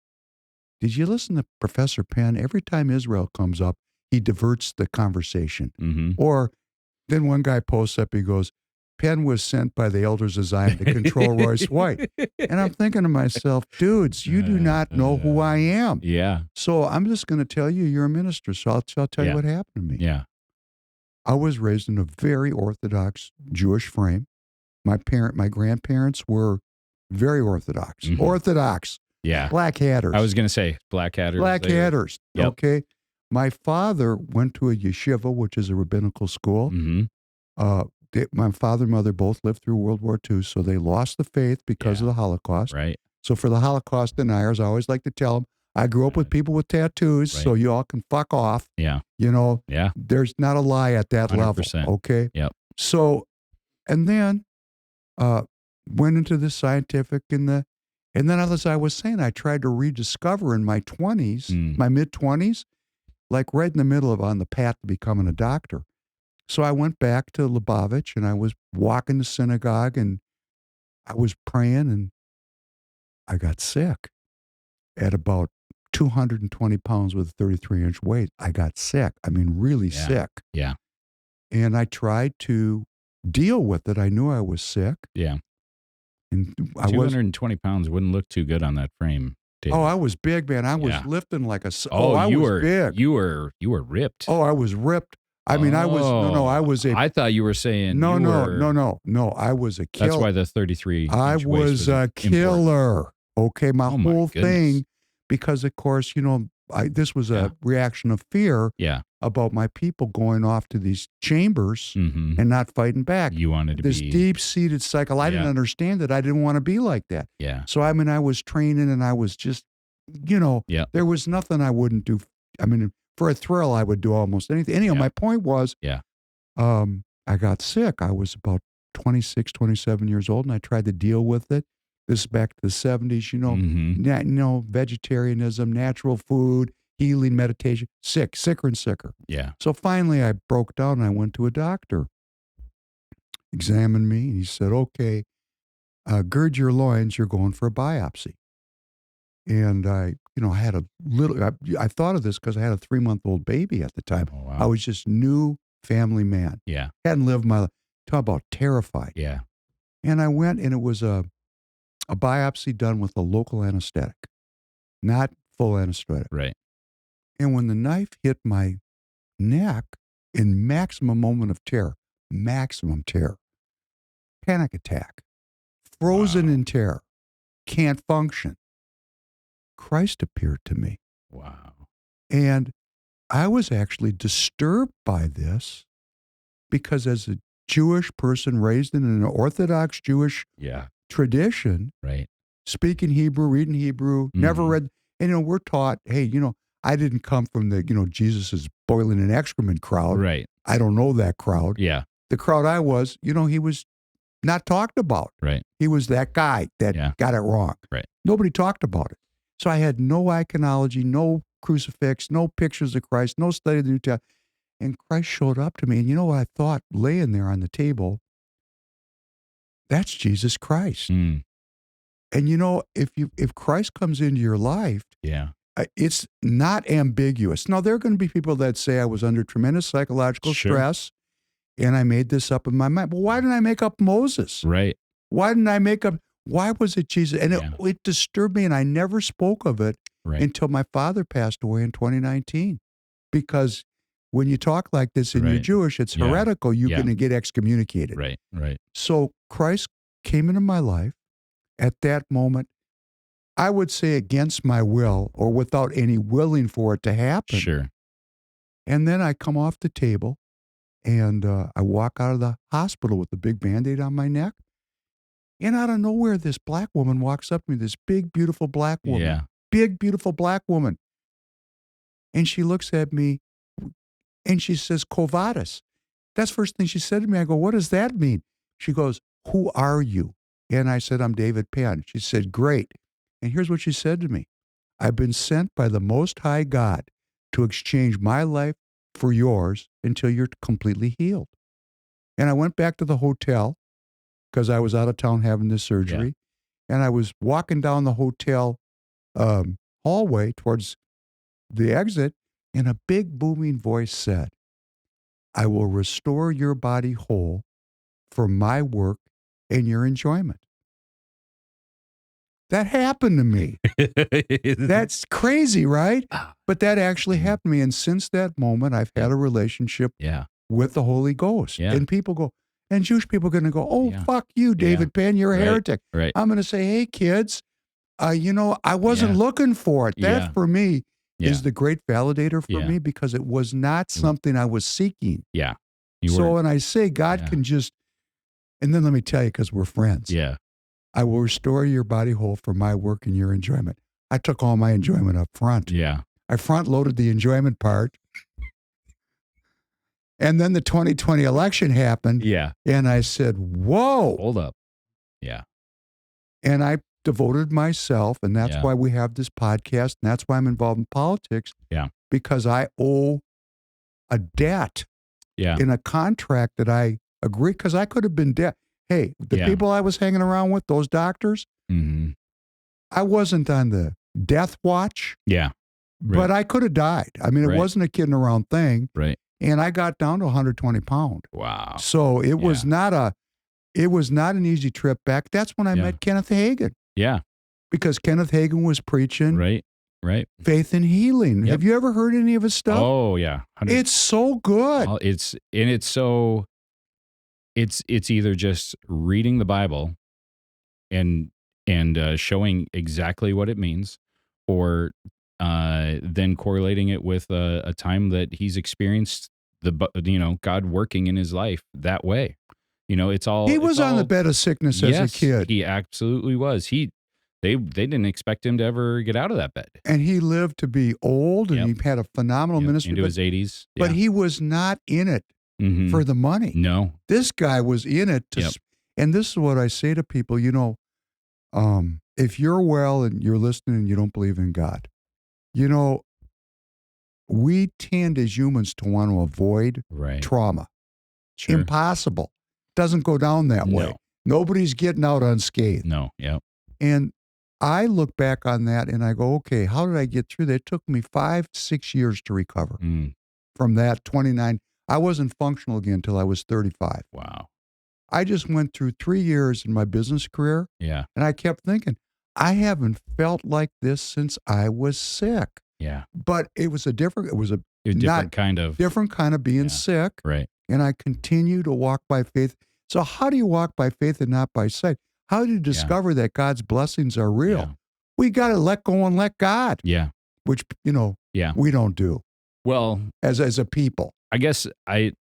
Speaker 4: did you listen to Professor Penn? Every time Israel comes up, he diverts the conversation.
Speaker 5: Mm-hmm.
Speaker 4: Or then one guy posts up, he goes, Penn was sent by the elders of Zion to control Royce White. And I'm thinking to myself, dudes, you do not know who I am.
Speaker 5: Yeah.
Speaker 4: So I'm just going to tell you, you're a minister. So I'll tell you what happened to me.
Speaker 5: Yeah.
Speaker 4: I was raised in a very Orthodox Jewish frame. My grandparents were very Orthodox.
Speaker 5: Mm-hmm.
Speaker 4: Orthodox.
Speaker 5: Yeah.
Speaker 4: Black hatters.
Speaker 5: I was going to say black hatters.
Speaker 4: Black hatters.
Speaker 5: Yep.
Speaker 4: Okay. My father went to a yeshiva, which is a rabbinical school.
Speaker 5: Mm-hmm.
Speaker 4: My father and mother both lived through World War II, so they lost the faith because of the Holocaust.
Speaker 5: Right.
Speaker 4: So for the Holocaust deniers, I always like to tell them, I grew up with people with tattoos, so you all can fuck off.
Speaker 5: Yeah.
Speaker 4: Yeah. There's not a lie at that
Speaker 5: 100%.
Speaker 4: level. Okay.
Speaker 5: Yep.
Speaker 4: So, and then went into the scientific and then as I was saying, I tried to rediscover in my 20s, my mid-20s, like right in the middle of on the path to becoming a doctor. So I went back to Lubavitch and I was walking to synagogue and I was praying and I got sick at about 220 pounds with a 33-inch waist. I got sick. I mean, really sick.
Speaker 5: Yeah.
Speaker 4: And I tried to deal with it. I knew I was sick.
Speaker 5: Yeah.
Speaker 4: And
Speaker 5: 220 pounds wouldn't look too good on that frame, David.
Speaker 4: Oh, I was big, man. I was lifting like a.
Speaker 5: You
Speaker 4: was
Speaker 5: were
Speaker 4: big.
Speaker 5: You were ripped.
Speaker 4: Oh, I was ripped. I mean, I was I was a.
Speaker 5: I thought you were saying
Speaker 4: no. I was a killer.
Speaker 5: That's why the 33.
Speaker 4: I was a killer.
Speaker 5: Important.
Speaker 4: Okay, my whole thing, because of course, this was a reaction of fear.
Speaker 5: Yeah.
Speaker 4: About my people going off to these chambers and not fighting back.
Speaker 5: You wanted to
Speaker 4: this
Speaker 5: be
Speaker 4: deep-seated cycle. I didn't understand it. I didn't want to be like that.
Speaker 5: Yeah.
Speaker 4: So I mean, I was training, and I was just, there was nothing I wouldn't do. I mean, for a thrill, I would do almost anything. Anyhow, my point was, I got sick. I was about 26, 27 years old, and I tried to deal with it. This is back to the 70s, vegetarianism, natural food. healing meditation, sicker and sicker.
Speaker 5: Yeah.
Speaker 4: So finally I broke down and I went to a doctor, examined me, and he said, okay, gird your loins, you're going for a biopsy. And I had a little, I thought of this because I had a 3-month-old baby at the time.
Speaker 5: Oh, wow.
Speaker 4: I was just new family man.
Speaker 5: Yeah.
Speaker 4: Hadn't lived my life. Talk about terrified.
Speaker 5: Yeah.
Speaker 4: And I went, and it was a biopsy done with a local anesthetic, not full anesthetic.
Speaker 5: Right.
Speaker 4: And when the knife hit my neck in maximum moment of terror, panic attack, frozen in terror, can't function. Christ appeared to me.
Speaker 5: Wow.
Speaker 4: And I was actually disturbed by this because as a Jewish person raised in an Orthodox Jewish
Speaker 5: Yeah.
Speaker 4: tradition,
Speaker 5: Right.
Speaker 4: speaking Hebrew, reading Hebrew, never read, and we're taught, hey, I didn't come from the, Jesus is boiling an excrement crowd.
Speaker 5: Right.
Speaker 4: I don't know that crowd.
Speaker 5: Yeah.
Speaker 4: The crowd I was, he was not talked about.
Speaker 5: Right.
Speaker 4: He was that guy that got it wrong.
Speaker 5: Right.
Speaker 4: Nobody talked about it. So I had no iconology, no crucifix, no pictures of Christ, no study of the New Testament. And Christ showed up to me. And you know what I thought laying there on the table? That's Jesus Christ.
Speaker 5: Mm.
Speaker 4: And if Christ comes into your life,
Speaker 5: Yeah.
Speaker 4: it's not ambiguous. Now, there are going to be people that say I was under tremendous psychological
Speaker 5: Sure.
Speaker 4: stress and I made this up in my mind. But why didn't I make up Moses?
Speaker 5: Right.
Speaker 4: Why didn't I make up? Why was it Jesus? And it disturbed me, and I never spoke of it
Speaker 5: Right.
Speaker 4: until my father passed away in 2019. Because when you talk like this and you're
Speaker 5: Right.
Speaker 4: Jewish, it's
Speaker 5: Yeah.
Speaker 4: heretical. You're
Speaker 5: Yeah.
Speaker 4: going to get excommunicated.
Speaker 5: Right. Right.
Speaker 4: So Christ came into my life at that moment, I would say against my will or without any willing for it to happen.
Speaker 5: Sure.
Speaker 4: And then I come off the table and I walk out of the hospital with a big Band-Aid on my neck. And out of nowhere, this black woman walks up to me, this big, beautiful black woman.
Speaker 5: Yeah.
Speaker 4: Big, beautiful black woman. And she looks at me and she says, Kovadis. That's the first thing she said to me. I go, what does that mean? She goes, who are you? And I said, I'm David Penn. She said, great. And here's what she said to me. I've been sent by the Most High God to exchange my life for yours until you're completely healed. And I went back to the hotel because I was out of town having this surgery. Yeah. And I was walking down the hotel hallway towards the exit, and a big booming voice said, I will restore your body whole for my work and your enjoyment. That happened to me. That's crazy, right? But that actually happened to me. And since that moment, I've had a relationship with the Holy Ghost.
Speaker 5: Yeah.
Speaker 4: And people go, and Jewish people are going to go, oh,
Speaker 5: Yeah.
Speaker 4: fuck you, David Penn, you're a heretic.
Speaker 5: Right.
Speaker 4: I'm going to say, hey, kids, I wasn't looking for it. That for me is the great validator for me because it was not something I was seeking.
Speaker 5: Yeah.
Speaker 4: And I say God can just, and then let me tell you, because we're friends.
Speaker 5: Yeah.
Speaker 4: I will restore your body whole for my work and your enjoyment. I took all my enjoyment up front.
Speaker 5: Yeah.
Speaker 4: I front loaded the enjoyment part. And then the 2020 election happened.
Speaker 5: Yeah.
Speaker 4: And I said, whoa.
Speaker 5: Hold up. Yeah.
Speaker 4: And I devoted myself, and that's why we have this podcast, and that's why I'm involved in politics.
Speaker 5: Yeah.
Speaker 4: Because I owe a debt in a contract that I agree, because I could have been dead. Hey, the people I was hanging around with, those doctors, I wasn't on the death watch.
Speaker 5: Yeah. Right.
Speaker 4: But I could have died. I mean, it wasn't a kidding around thing.
Speaker 5: Right.
Speaker 4: And I got down to 120 pounds.
Speaker 5: Wow.
Speaker 4: So it was not an easy trip back. That's when I met Kenneth Hagin.
Speaker 5: Yeah.
Speaker 4: Because Kenneth Hagin was preaching
Speaker 5: right.
Speaker 4: faith and healing.
Speaker 5: Yep.
Speaker 4: Have you ever heard any of his stuff?
Speaker 5: Oh yeah. 100.
Speaker 4: It's so good.
Speaker 5: It's either just reading the Bible and showing exactly what it means, or then correlating it with a time that he's experienced God working in his life that way. It's all.
Speaker 4: He was on the bed of sickness as a kid.
Speaker 5: He absolutely was. They didn't expect him to ever get out of that bed.
Speaker 4: And he lived to be old, and he had a phenomenal ministry.
Speaker 5: Into his 80s.
Speaker 4: But he was not in it for the money.
Speaker 5: No.
Speaker 4: This guy was in it to, and this is what I say to people, if you're well and you're listening and you don't believe in God, we tend as humans to want to avoid
Speaker 5: Right.
Speaker 4: trauma.
Speaker 5: Sure.
Speaker 4: Impossible. Doesn't go down that way.
Speaker 5: No.
Speaker 4: Nobody's getting out unscathed.
Speaker 5: No. Yep.
Speaker 4: And I look back on that and I go, okay, how did I get through that? It took me 5 to 6 years to recover from that 29. I wasn't functional again until I was 35.
Speaker 5: Wow.
Speaker 4: I just went through 3 years in my business career.
Speaker 5: Yeah.
Speaker 4: And I kept thinking, I haven't felt like this since I was sick.
Speaker 5: Yeah.
Speaker 4: But it was a different
Speaker 5: kind of.
Speaker 4: different kind of being
Speaker 5: Yeah.
Speaker 4: sick.
Speaker 5: Right.
Speaker 4: And I continue to walk by faith. So how do you walk by faith and not by sight? How do you discover that God's blessings are real?
Speaker 5: Yeah.
Speaker 4: We got to let go and let God,
Speaker 5: Yeah.
Speaker 4: which,
Speaker 5: Yeah.
Speaker 4: we don't do
Speaker 5: Well,
Speaker 4: as a people.
Speaker 5: I guess I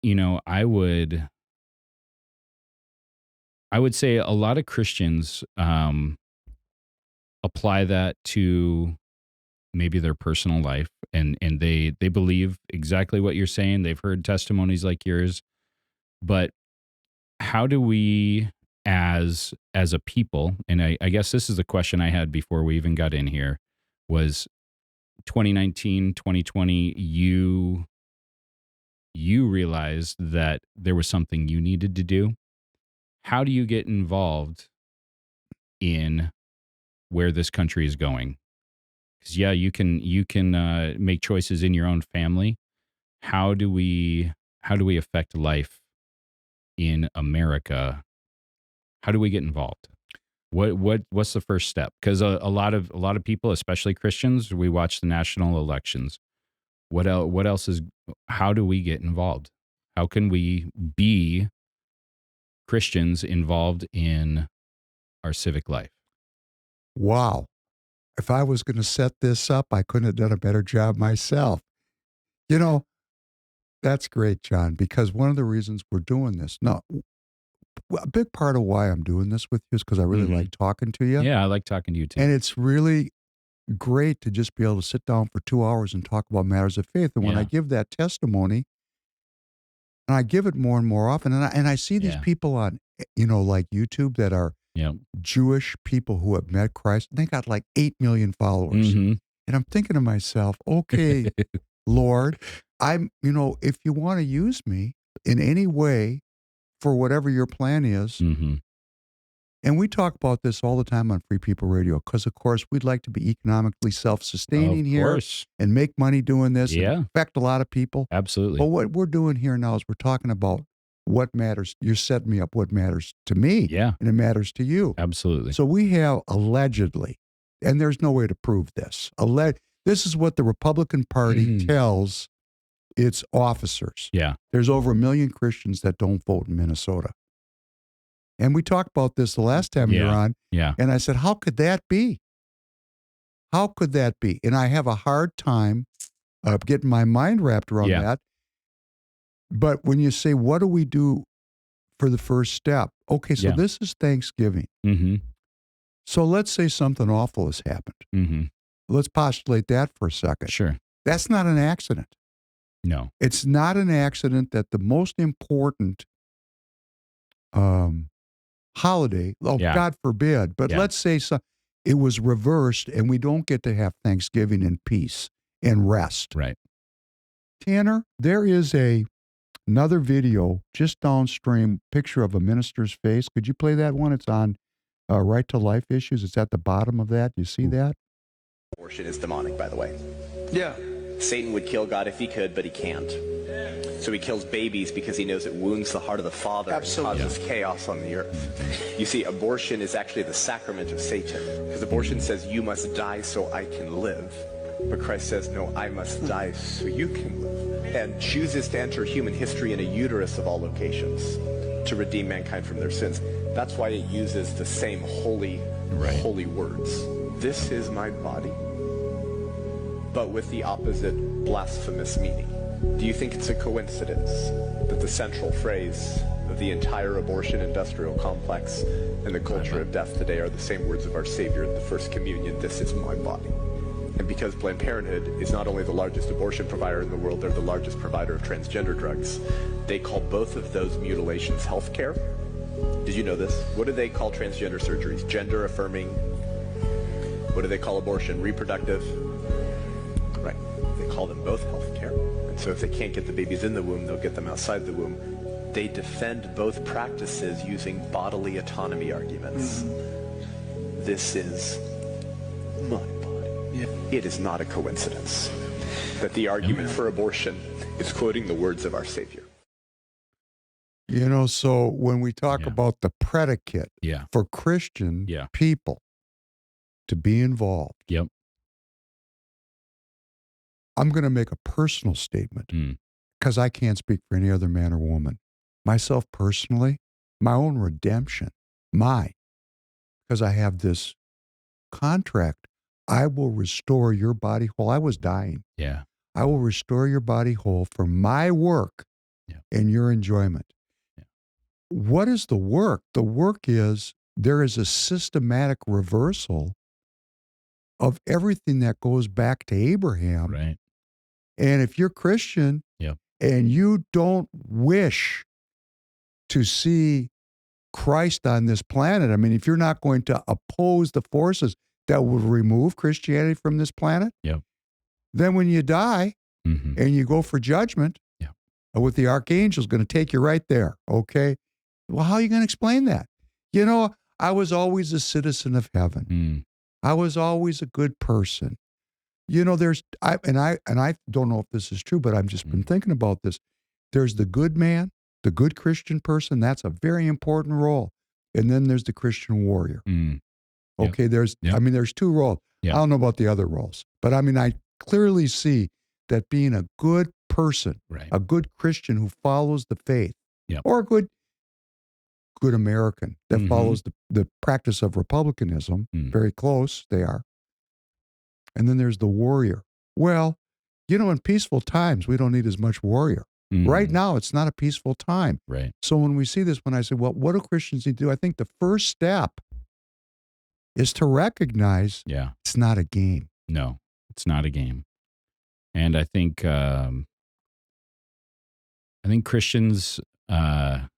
Speaker 5: would say a lot of Christians apply that to maybe their personal life, and they believe exactly what you're saying. They've heard testimonies like yours, but how do we as a people, and I guess this is the question I had before we even got in here, was 2019, 2020, you realized that there was something you needed to do. How do you get involved in where this country is going? Because you can make choices in your own family. How do we affect life in America? How do we get involved? What's the first step? Because a lot of people, especially Christians, we watch the national elections. What else is? How do we get involved? How can we be Christians involved in our civic life?
Speaker 4: Wow. If I was going to set this up, I couldn't have done a better job myself. That's great, John, because one of the reasons we're doing this, a big part of why I'm doing this with you is because I really like talking to you.
Speaker 5: Yeah, I like talking to you too.
Speaker 4: And it's really great to just be able to sit down for 2 hours and talk about matters of faith. And when I give that testimony, and I give it more and more often, and I see these people on, like YouTube that are Jewish people who have met Christ. They got like 8 million followers. And I'm thinking to myself, okay, Lord, if you want to use me in any way for whatever your plan is, and we talk about this all the time on Free People Radio, because of course we'd like to be economically self-sustaining here and make money doing this and affect a lot of people.
Speaker 5: Absolutely.
Speaker 4: But what we're doing here now is we're talking about what matters. You're setting me up what matters to me.
Speaker 5: Yeah.
Speaker 4: And it matters to you.
Speaker 5: Absolutely.
Speaker 4: So we have allegedly, and there's no way to prove this, this is what the Republican Party tells its officers.
Speaker 5: Yeah.
Speaker 4: There's over 1 million Christians that don't vote in Minnesota. And we talked about this the last time you were on.
Speaker 5: Yeah.
Speaker 4: And I said, how could that be? How could that be? And I have a hard time getting my mind wrapped around that. But when you say, what do we do for the first step? Okay, so this is Thanksgiving. So let's say something awful has happened. Let's postulate that for a second.
Speaker 5: Sure.
Speaker 4: That's not an accident.
Speaker 5: No.
Speaker 4: It's not an accident that the most important holiday, God forbid, but let's say it was reversed and we don't get to have Thanksgiving in peace and rest.
Speaker 5: Right.
Speaker 4: Tanner, there is another video just downstream, picture of a minister's face. Could you play that one? It's on Right to Life Issues. It's at the bottom of that. You see that?
Speaker 8: Abortion is demonic, by the way.
Speaker 9: Yeah.
Speaker 8: Satan would kill God if he could, but he can't. So he kills babies because he knows it wounds the heart of the Father and causes chaos on the earth. You see, abortion is actually the sacrament of Satan. Because abortion says, you must die so I can live. But Christ says, no, I must die so you can live. And chooses to enter human history in a uterus of all locations to redeem mankind from their sins. That's why it uses the same holy words. This is my body, but with the opposite blasphemous meaning. Do you think it's a coincidence that the central phrase of the entire abortion industrial complex and the culture of death today are the same words of our Savior in the First Communion, this is my body? And because Planned Parenthood is not only the largest abortion provider in the world, they're the largest provider of transgender drugs. They call both of those mutilations health care. Did you know this? What do they call transgender surgeries? Gender affirming. What do they call abortion? Reproductive. Right. They call them both healthcare. And so if they can't get the babies in the womb, they'll get them outside the womb. They defend both practices using bodily autonomy arguments. This is my body. It is not a coincidence that the argument for abortion is quoting the words of our Savior.
Speaker 4: You know, so when we talk about the predicate
Speaker 5: Yeah.
Speaker 4: for Christian
Speaker 5: Yeah.
Speaker 4: people to be involved,
Speaker 5: Yep.
Speaker 4: I'm going to make a personal statement because I can't speak for any other man or woman. Myself personally, my own redemption, because I have this contract. I will restore your body whole. I was dying.
Speaker 5: Yeah.
Speaker 4: I will restore your body whole for my work and your enjoyment.
Speaker 5: Yeah.
Speaker 4: What is the work? The work is there is a systematic reversal of everything that goes back to Abraham.
Speaker 5: Right.
Speaker 4: And if you're Christian and you don't wish to see Christ on this planet, I mean, if you're not going to oppose the forces that will remove Christianity from this planet, then when you die and you go for judgment with the archangel's going to take you right there, okay? Well, how are you going to explain that? You know, I was always a citizen of heaven. I was always a good person. You know, I don't know if this is true, but I've just been thinking about this. There's the good man, the good Christian person. That's a very important role. And then there's the Christian warrior. Okay, there's two roles. I don't know about the other roles, but I mean, I clearly see that being a good person, a good Christian who follows the faith, or a good American that follows the practice of republicanism, very close they are. And then there's the warrior. Well, you know, in peaceful times, we don't need as much warrior. Right now, it's not a peaceful time.
Speaker 5: Right.
Speaker 4: So when we see this, when I say, well, what do Christians need to do? I think the first step is to recognize it's not a game.
Speaker 5: No, it's not a game. And I think Christians in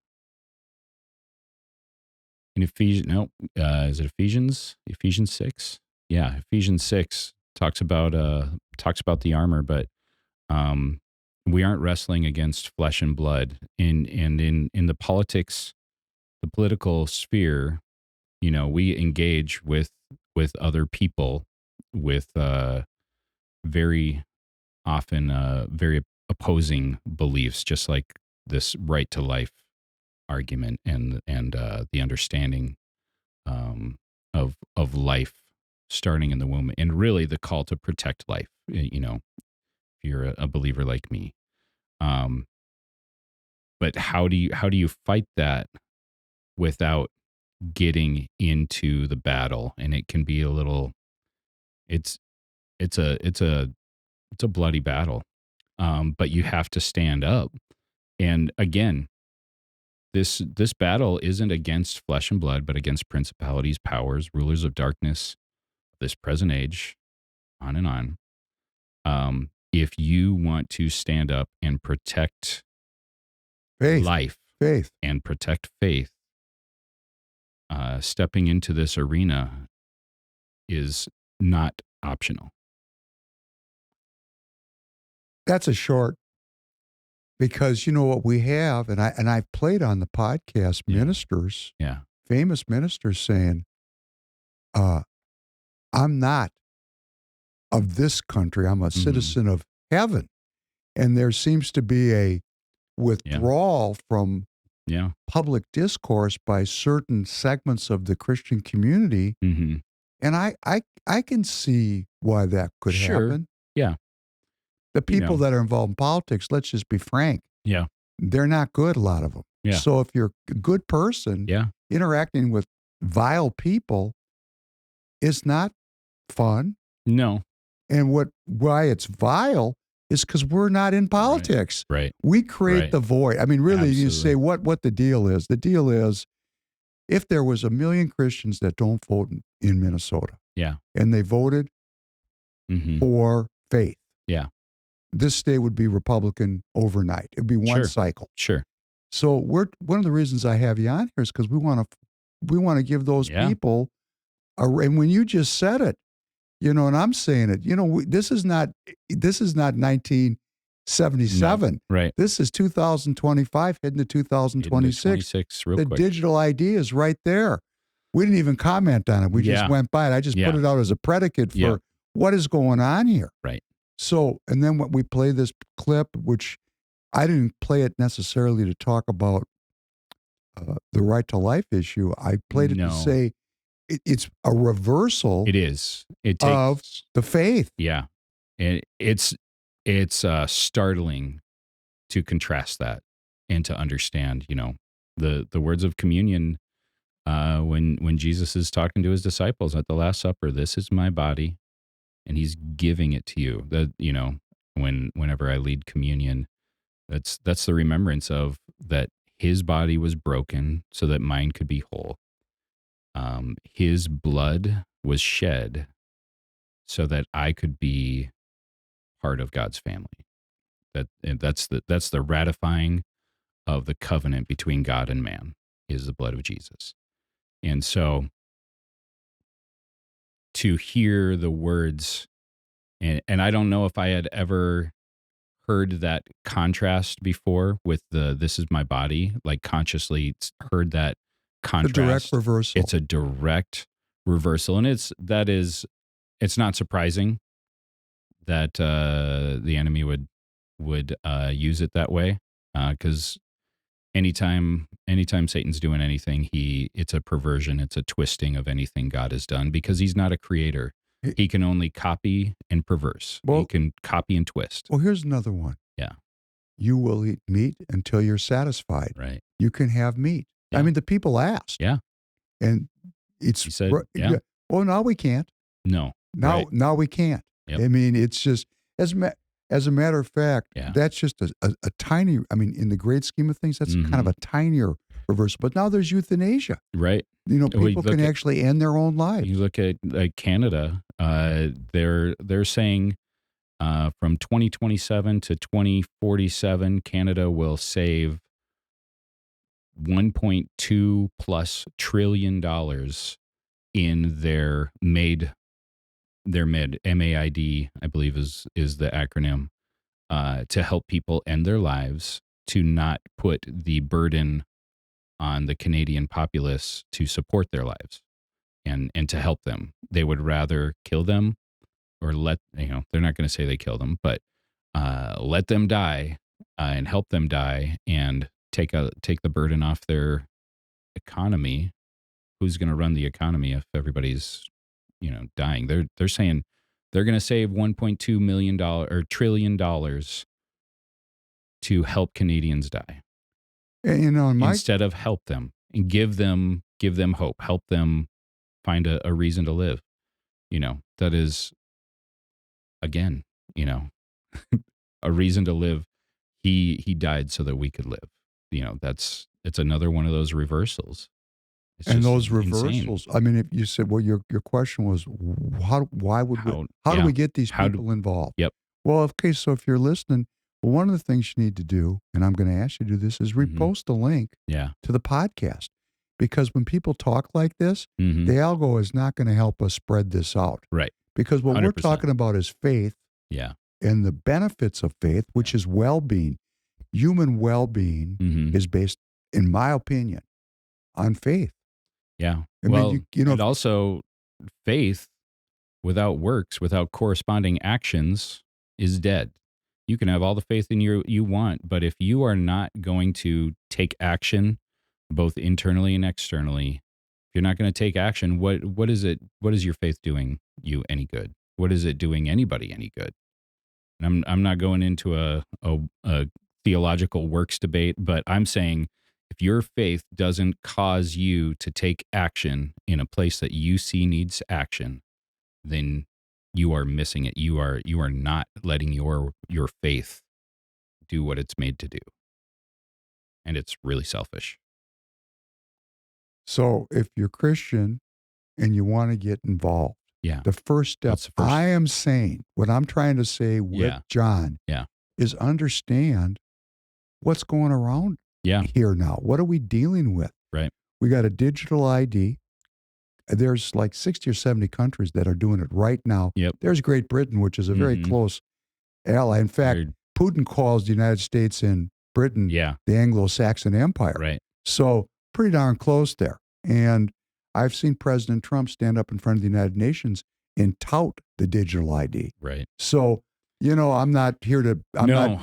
Speaker 5: Ephesians, is it Ephesians? Ephesians 6? Yeah, Ephesians 6 talks about the armor, but we aren't wrestling against flesh and blood. In the political sphere, you know, we engage with other people with very often very opposing beliefs, just like this right to life argument and the understanding of life starting in the womb, and really the call to protect life. You know, if you're a believer like me, but how do you fight that without getting into the battle? And it can be a little, it's a bloody battle, but you have to stand up. And again, this battle isn't against flesh and blood, but against principalities, powers, rulers of darkness, this present age, on and on. If you want to stand up and protect faith, and protect faith, stepping into this arena is not optional.
Speaker 4: That's a short, because you know what we have, and I've played on the podcast ministers, famous ministers saying, I'm not of this country. I'm a citizen of heaven. And there seems to be a withdrawal from public discourse by certain segments of the Christian community. And I can see why that could happen.
Speaker 5: Yeah.
Speaker 4: The people that are involved in politics, let's just be frank.
Speaker 5: Yeah.
Speaker 4: They're not good, a lot of them.
Speaker 5: Yeah.
Speaker 4: So if you're a good person, interacting with vile people is not fun.
Speaker 5: No.
Speaker 4: And why it's vile is because we're not in politics.
Speaker 5: Right.
Speaker 4: We create the void. I mean, really, you say what the deal is. The deal is, if there was 1 million Christians that don't vote in Minnesota, and they voted for faith, this state would be Republican overnight. It'd be one cycle.
Speaker 5: Sure.
Speaker 4: So one of the reasons I have you on here is because we want to give those people and when you just said it, You know, and I'm saying it. You know, this is not 1977.
Speaker 5: No, right.
Speaker 4: This is 2025 heading to 2026.
Speaker 5: 26 real
Speaker 4: The
Speaker 5: quick.
Speaker 4: digital ID is right there. We didn't even comment on it. We just
Speaker 5: Yeah.
Speaker 4: went by it. I just put
Speaker 5: Yeah.
Speaker 4: it out as a predicate for
Speaker 5: Yeah.
Speaker 4: what is going on here.
Speaker 5: Right.
Speaker 4: So, and then when we play this clip, which I didn't play it necessarily to talk about the right to life issue. I played it to
Speaker 5: No.
Speaker 4: say it's a reversal
Speaker 5: It is. It
Speaker 4: of
Speaker 5: takes.
Speaker 4: the faith.
Speaker 5: Yeah. It's startling to contrast that and to understand, you know, the words of communion when Jesus is talking to his disciples at the Last Supper. This is my body, and he's giving it to you. That, you know, whenever I lead communion, that's the remembrance of that his body was broken so that mine could be whole. His blood was shed so that I could be part of God's family. That's the ratifying of the covenant between God and man is the blood of Jesus. And so to hear the words, and I don't know if I had ever heard that contrast before with the "this is my body," like consciously heard that contrast.
Speaker 4: The direct reversal.
Speaker 5: It's a direct reversal, and it's not surprising that the enemy would use it that way, because anytime Satan's doing anything, it's a perversion, it's a twisting of anything God has done, because he's not a creator. He can only copy and perverse.
Speaker 4: Well-
Speaker 5: He can copy and twist.
Speaker 4: Well, here's another one.
Speaker 5: Yeah.
Speaker 4: You will eat meat until you're satisfied.
Speaker 5: Right.
Speaker 4: You can have meat.
Speaker 5: Yeah.
Speaker 4: I mean, the people asked.
Speaker 5: Yeah.
Speaker 4: And it's
Speaker 5: He said, yeah.
Speaker 4: Well, now we can't.
Speaker 5: No.
Speaker 4: Now we can't.
Speaker 5: Yep.
Speaker 4: I mean, it's just as a matter of fact,
Speaker 5: Yeah.
Speaker 4: that's just a tiny. I mean, in the great scheme of things, that's kind of a tinier reversal. But now there's euthanasia.
Speaker 5: Right.
Speaker 4: You know,
Speaker 5: Well,
Speaker 4: people
Speaker 5: look
Speaker 4: can
Speaker 5: at-
Speaker 4: actually end their own lives.
Speaker 5: You look at Canada, they're saying from 2027 to 2047, Canada will save $1.2 plus trillion in their MAID, MAID, I believe is the acronym, to help people end their lives, to not put the burden on the Canadian populace to support their lives and to help them. They would rather kill them or they're not going to say they kill them, but let them die and help them die and take the burden off their economy. Who's going to run the economy if everybody's, dying? They're saying they're going to save $1.2 trillion to help Canadians die.
Speaker 4: And,
Speaker 5: Instead of help them and give them hope, help them find a reason to live. That is, again, a reason to live. He died so that we could live. It's another one of those reversals. It's
Speaker 4: and
Speaker 5: just
Speaker 4: those
Speaker 5: insane.
Speaker 4: reversals. I mean, if you said, well, your question was, how do we get these people involved?
Speaker 5: Yep.
Speaker 4: Well, okay, so if you're listening, well, one of the things you need to do, and I'm going to ask you to do this, is repost the link to the podcast. Because when people talk like this, the algo is not going to help us spread this out.
Speaker 5: Right.
Speaker 4: Because what
Speaker 5: 100%.
Speaker 4: we're talking about is faith and the benefits of faith, which is well-being. Human well-being is based, in my opinion, on faith.
Speaker 5: Yeah.
Speaker 4: I mean,
Speaker 5: and also faith without works, without corresponding actions, is dead. You can have all the faith in you want, but if you are not going to take action, both internally and externally, if you're not going to take action, what is it? What is your faith doing you any good? What is it doing anybody any good? And I'm not going into a theological works debate, but I'm saying if your faith doesn't cause you to take action in a place that you see needs action, then you are missing it. You are not letting your faith do what it's made to do. And it's really selfish.
Speaker 4: So if you're Christian and you want to get involved, the first step, I am saying, what I'm trying to say with John is understand what's going around here now. What are we dealing with?
Speaker 5: Right.
Speaker 4: We got a digital ID. there's like 60 or 70 countries that are doing it right now.
Speaker 5: Yep.
Speaker 4: There's Great Britain, which is a very close ally. In fact,
Speaker 5: Very-
Speaker 4: Putin calls the United States and Britain
Speaker 5: Yeah.
Speaker 4: the Anglo-Saxon Empire.
Speaker 5: Right.
Speaker 4: So pretty darn close there. And I've seen President Trump stand up in front of the United Nations and tout the digital ID.
Speaker 5: Right.
Speaker 4: So, I'm not here to, I don't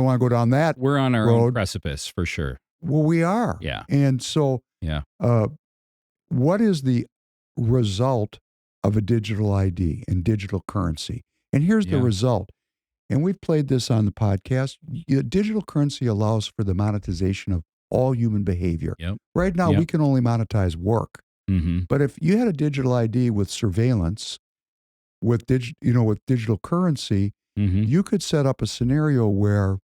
Speaker 4: want to go down that.
Speaker 5: We're on our own
Speaker 4: road.
Speaker 5: precipice for sure.
Speaker 4: Well, we are.
Speaker 5: Yeah.
Speaker 4: And so,
Speaker 5: Yeah.
Speaker 4: what is the result of a digital ID and digital currency? And here's the
Speaker 5: Yeah.
Speaker 4: result. And we've played this on the podcast. Digital currency allows for the monetization of all human behavior.
Speaker 5: Yep.
Speaker 4: Right now,
Speaker 5: Yep.
Speaker 4: we can only monetize work.
Speaker 5: Mm-hmm.
Speaker 4: But if you had a digital ID with surveillance, with digital currency,
Speaker 5: Mm-hmm.
Speaker 4: you could set up a scenario where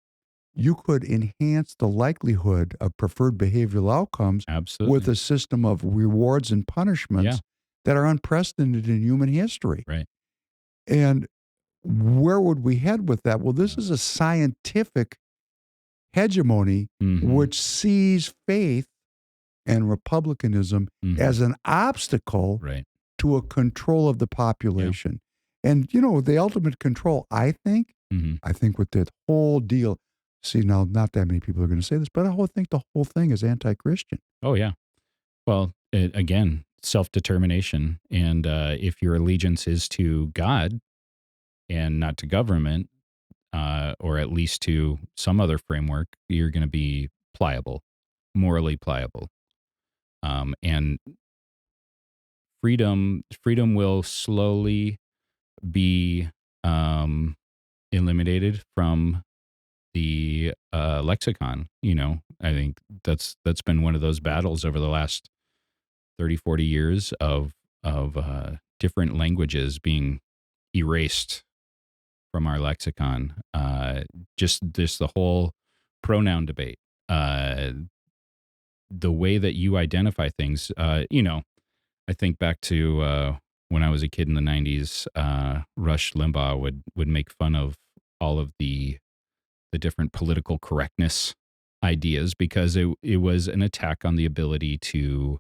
Speaker 4: you could enhance the likelihood of preferred behavioral outcomes
Speaker 5: Absolutely.
Speaker 4: with a system of rewards and punishments
Speaker 5: Yeah.
Speaker 4: that are unprecedented in human history.
Speaker 5: Right.
Speaker 4: And where would we head with that? Well, this is a scientific hegemony
Speaker 5: Mhm.
Speaker 4: which sees faith and republicanism
Speaker 5: Mhm.
Speaker 4: as an obstacle
Speaker 5: Right.
Speaker 4: to a control of the population. And, the ultimate control, I think with that whole deal, see, now, not that many people are going to say this, but I think the whole thing is anti-Christian.
Speaker 5: Oh, yeah. Well, again, self-determination. And if your allegiance is to God and not to government, or at least to some other framework, you're going to be pliable, morally pliable. And freedom will slowly be eliminated from the lexicon. I think that's been one of those battles over the last 30, 40 years of different languages being erased from our lexicon. Just the whole pronoun debate, the way that you identify things. I think back to when I was a kid in the 90s. Rush Limbaugh would make fun of all of the different political correctness ideas because it was an attack on the ability to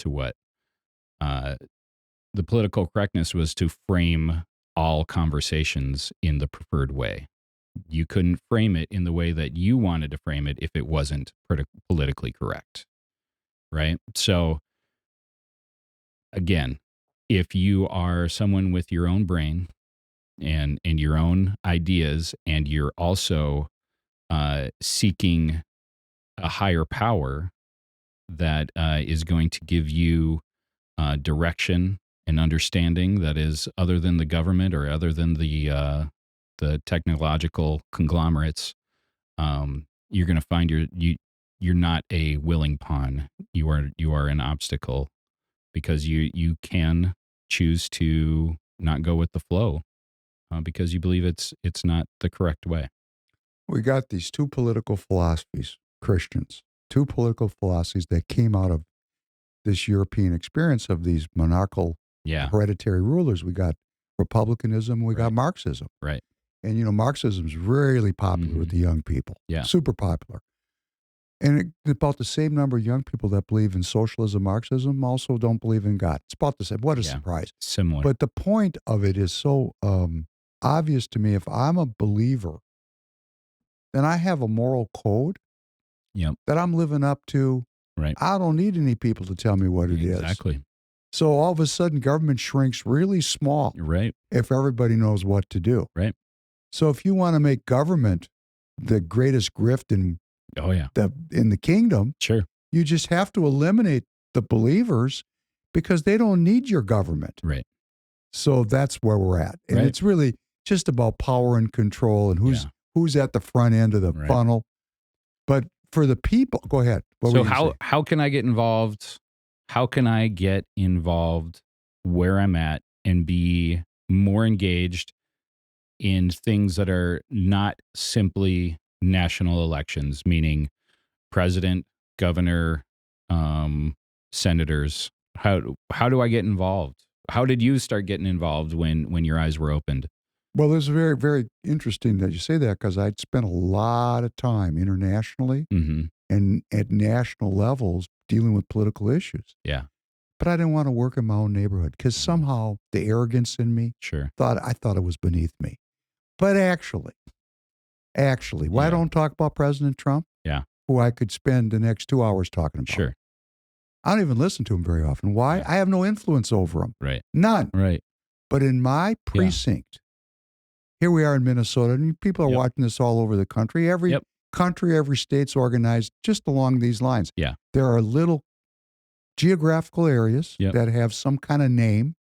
Speaker 5: what? The political correctness was to frame all conversations in the preferred way. You couldn't frame it in the way that you wanted to frame it if it wasn't politically correct, right? So, again, if you are someone with your own brain and your own ideas, and you're also seeking a higher power that is going to give you direction and understanding that is other than the government or other than the technological conglomerates, you're going to find you're not a willing pawn. You are an obstacle because you can choose to not go with the flow because you believe it's not the correct way.
Speaker 4: We got these two political philosophies, Christians, two political philosophies that came out of this European experience of these monarchical hereditary rulers. We got republicanism, we got Marxism.
Speaker 5: Right.
Speaker 4: And, Marxism is really popular with the young people.
Speaker 5: Yeah.
Speaker 4: Super popular. And about the same number of young people that believe in socialism, Marxism, also don't believe in God. It's about the same. What a surprise.
Speaker 5: Similar.
Speaker 4: But the point of it is so obvious to me. If I'm a believer, then I have a moral code that I'm living up to.
Speaker 5: Right.
Speaker 4: I don't need any people to tell me what it is.
Speaker 5: Exactly.
Speaker 4: So all of a sudden, government shrinks really small.
Speaker 5: Right.
Speaker 4: If everybody knows what to do.
Speaker 5: Right.
Speaker 4: So if you want to make government the greatest grift in the kingdom,
Speaker 5: sure,
Speaker 4: you just have to eliminate the believers because they don't need your government.
Speaker 5: Right.
Speaker 4: So that's where we're at. And it's really just about power and control and who's at the front end of the funnel. But for the people, go ahead.
Speaker 5: So how can I get involved? How can I get involved where I'm at and be more engaged in things that are not simply national elections, meaning president, governor, senators? How do I get involved? How did you start getting involved when your eyes were opened?
Speaker 4: Well, it's very, very interesting that you say that because I'd spent a lot of time internationally
Speaker 5: Mm-hmm.
Speaker 4: and at national levels dealing with political issues.
Speaker 5: Yeah.
Speaker 4: But I didn't want to work in my own neighborhood because somehow the arrogance in me
Speaker 5: Sure.
Speaker 4: I thought it was beneath me. But actually, why
Speaker 5: Yeah.
Speaker 4: don't talk about President Trump?
Speaker 5: Yeah.
Speaker 4: Who I could spend the next 2 hours talking about.
Speaker 5: Sure.
Speaker 4: I don't even listen to him very often. Why?
Speaker 5: Yeah.
Speaker 4: I have no influence over him.
Speaker 5: Right.
Speaker 4: None.
Speaker 5: Right.
Speaker 4: But in my precinct, here we are in Minnesota, and people are
Speaker 5: Yep.
Speaker 4: watching this all over the country. Every
Speaker 5: Yep.
Speaker 4: country, every state's organized just along these lines.
Speaker 5: Yeah.
Speaker 4: There are little geographical areas
Speaker 5: Yep.
Speaker 4: that have some kind of name.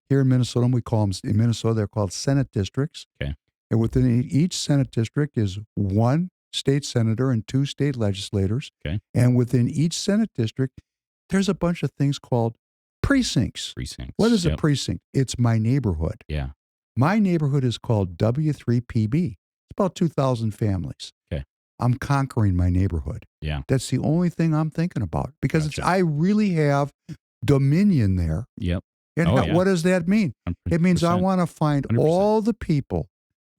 Speaker 4: Here in Minnesota, we call them, in Minnesota, they're called Senate districts.
Speaker 5: Okay.
Speaker 4: And within each Senate district is one state senator and 2 state legislators.
Speaker 5: Okay.
Speaker 4: And within each Senate district, there's a bunch of things called precincts.
Speaker 5: Precincts.
Speaker 4: What is a
Speaker 5: Yep.
Speaker 4: precinct? It's my neighborhood.
Speaker 5: Yeah.
Speaker 4: My neighborhood is called W3PB. It's about 2,000 families.
Speaker 5: Okay.
Speaker 4: I'm conquering my neighborhood.
Speaker 5: Yeah.
Speaker 4: That's the only thing I'm thinking about because
Speaker 5: Gotcha.
Speaker 4: I really have dominion there.
Speaker 5: Yep.
Speaker 4: And
Speaker 5: Oh, yeah.
Speaker 4: what does that mean?
Speaker 5: 100%.
Speaker 4: It means I want to find
Speaker 5: 100%.
Speaker 4: all the people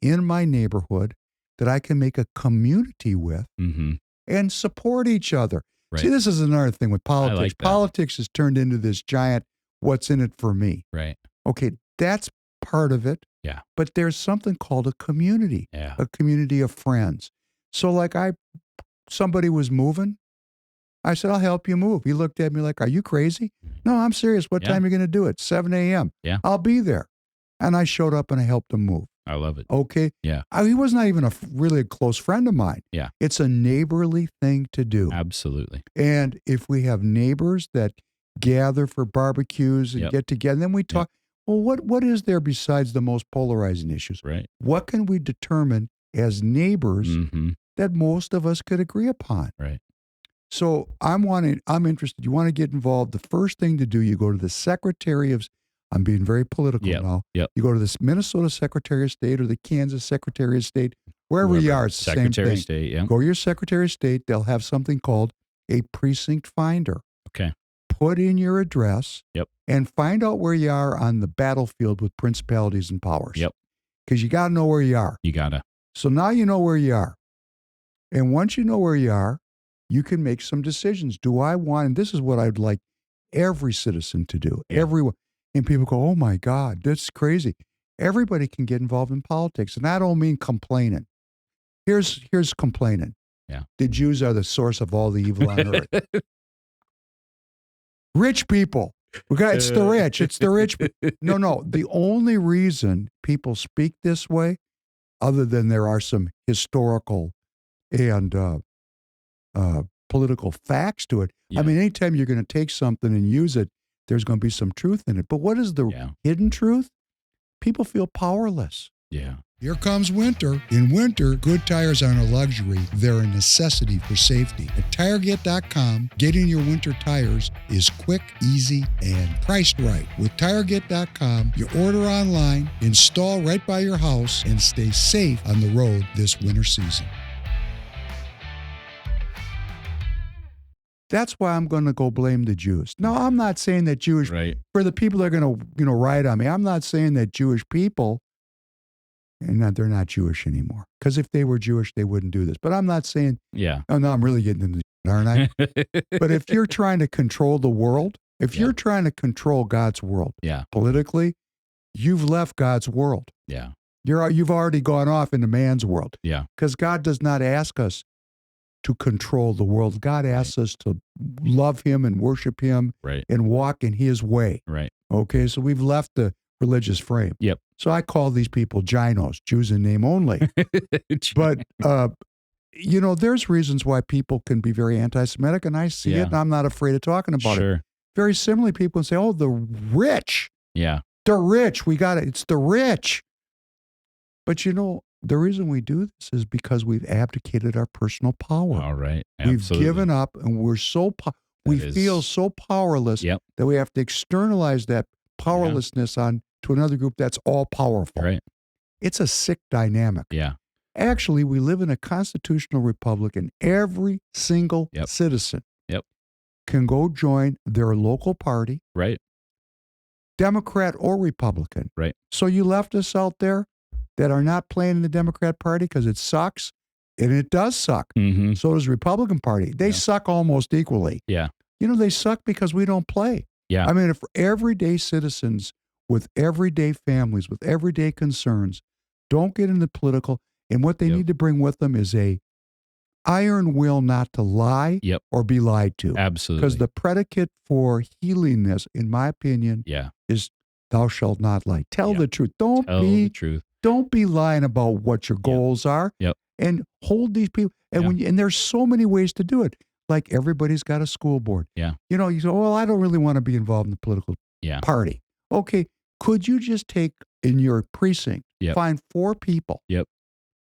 Speaker 4: in my neighborhood that I can make a community with
Speaker 5: Mm-hmm.
Speaker 4: and support each other.
Speaker 5: Right.
Speaker 4: See, this is another thing with politics.
Speaker 5: like that.
Speaker 4: Politics has turned into this giant, what's in it for me?
Speaker 5: Right.
Speaker 4: Okay, that's part of it.
Speaker 5: Yeah.
Speaker 4: But there's something called a community,
Speaker 5: Yeah.
Speaker 4: a community of friends. So like somebody was moving. I said, I'll help you move. He looked at me like, are you crazy? No, I'm serious. What
Speaker 5: Yeah.
Speaker 4: time are you going to do it? 7 a.m.
Speaker 5: Yeah.
Speaker 4: I'll be there. And I showed up and I helped him move.
Speaker 5: I love it.
Speaker 4: Okay.
Speaker 5: Yeah.
Speaker 4: He was not even really a close friend of mine.
Speaker 5: Yeah.
Speaker 4: It's a neighborly thing to do.
Speaker 5: Absolutely.
Speaker 4: And if we have neighbors that gather for barbecues and
Speaker 5: Yep.
Speaker 4: get together, then we talk, well, what is there besides the most polarizing issues?
Speaker 5: Right.
Speaker 4: What can we determine as neighbors
Speaker 5: Mm-hmm.
Speaker 4: that most of us could agree upon?
Speaker 5: Right.
Speaker 4: So I'm interested. You want to get involved. The first thing to do, you go to the Secretary of, I'm being very political
Speaker 5: Yep.
Speaker 4: now.
Speaker 5: Yep.
Speaker 4: You go to the Minnesota Secretary of State or the Kansas Secretary of State, wherever you
Speaker 5: Whoever.
Speaker 4: are, it's the
Speaker 5: Secretary
Speaker 4: same
Speaker 5: of
Speaker 4: thing.
Speaker 5: State. Yeah.
Speaker 4: Go to your Secretary of State. They'll have something called a precinct finder.
Speaker 5: Okay.
Speaker 4: Put in your address.
Speaker 5: Yep.
Speaker 4: And find out where you are on the battlefield with principalities and powers.
Speaker 5: Yep.
Speaker 4: Because you got to know where you are.
Speaker 5: You gotta.
Speaker 4: So now you know where you are. And once you know where you are, you can make some decisions. Do I want, and this is what I'd like every citizen to do,
Speaker 5: Yeah.
Speaker 4: everyone. And people go, oh my God, that's crazy. Everybody can get involved in politics. And I don't mean complaining. Here's complaining.
Speaker 5: Yeah.
Speaker 4: The Jews are the source of all the evil on earth. Rich people. It's the rich. It's the rich. No. The only reason people speak this way, other than there are some historical and political facts to it.
Speaker 5: Yeah.
Speaker 4: I mean, anytime you're going to take something and use it, there's going to be some truth in it. But what is the
Speaker 5: Yeah.
Speaker 4: hidden truth? People feel powerless.
Speaker 5: Yeah.
Speaker 4: Here comes winter. In winter, good tires aren't a luxury, they're a necessity for safety. At TireGet.com, getting your winter tires is quick, easy, and priced right. With TireGet.com, you order online, install right by your house, and stay safe on the road this winter season. That's why I'm going to go blame the Jews. No, I'm not saying that Jewish,
Speaker 5: Right.
Speaker 4: for the people that are going to, ride on me, I'm not saying that Jewish people, and that they're not Jewish anymore. Because if they were Jewish, they wouldn't do this. But I'm not saying,
Speaker 5: Yeah.
Speaker 4: oh, no, I'm really getting into it, aren't I? But if you're trying to control the world, if
Speaker 5: Yeah.
Speaker 4: you're trying to control God's world
Speaker 5: Yeah.
Speaker 4: politically, you've left God's world.
Speaker 5: Yeah.
Speaker 4: You've already gone off into man's world.
Speaker 5: Yeah.
Speaker 4: Because God does not ask us to control the world. God asks us to love him and worship him
Speaker 5: Right.
Speaker 4: and walk in his way.
Speaker 5: Right.
Speaker 4: Okay, so we've left the religious frame.
Speaker 5: Yep.
Speaker 4: So I call these people ginos, Jews in name only. But, there's reasons why people can be very anti-Semitic, and I see
Speaker 5: Yeah.
Speaker 4: it, and I'm not afraid of talking about it.
Speaker 5: Sure.
Speaker 4: Very similarly, people say, oh, the rich,
Speaker 5: Yeah.
Speaker 4: we got it, it's the rich. But the reason we do this is because we've abdicated our personal power.
Speaker 5: All right.
Speaker 4: We've
Speaker 5: Absolutely.
Speaker 4: given up, and we're we
Speaker 5: is-
Speaker 4: feel so powerless
Speaker 5: Yep.
Speaker 4: that we have to externalize that powerlessness on to another group that's all powerful.
Speaker 5: Right.
Speaker 4: It's a sick dynamic.
Speaker 5: Yeah.
Speaker 4: Actually, we live in a constitutional republic, and every single
Speaker 5: Yep.
Speaker 4: citizen
Speaker 5: Yep.
Speaker 4: can go join their local party,
Speaker 5: Right.
Speaker 4: Democrat or Republican.
Speaker 5: Right.
Speaker 4: So you left us out there, that are not playing in the Democrat Party because it sucks, and it does suck.
Speaker 5: Mm-hmm.
Speaker 4: So does the Republican Party. They suck almost equally.
Speaker 5: Yeah.
Speaker 4: They suck because we don't play.
Speaker 5: Yeah.
Speaker 4: I mean, if everyday citizens with everyday families, with everyday concerns, don't get into political, and what they need to bring with them is a iron will not to lie or be lied to.
Speaker 5: Absolutely.
Speaker 4: Because the predicate for healing this, in my opinion, is thou shalt not lie. Tell the truth. Tell the
Speaker 5: truth.
Speaker 4: Don't be lying about what your goals are.
Speaker 5: Yep.
Speaker 4: And hold these people. And and there's so many ways to do it. Like everybody's got a school board.
Speaker 5: Yeah.
Speaker 4: You say, well, I don't really want to be involved in the political party. Okay. Could you just take in your precinct, find 4 people,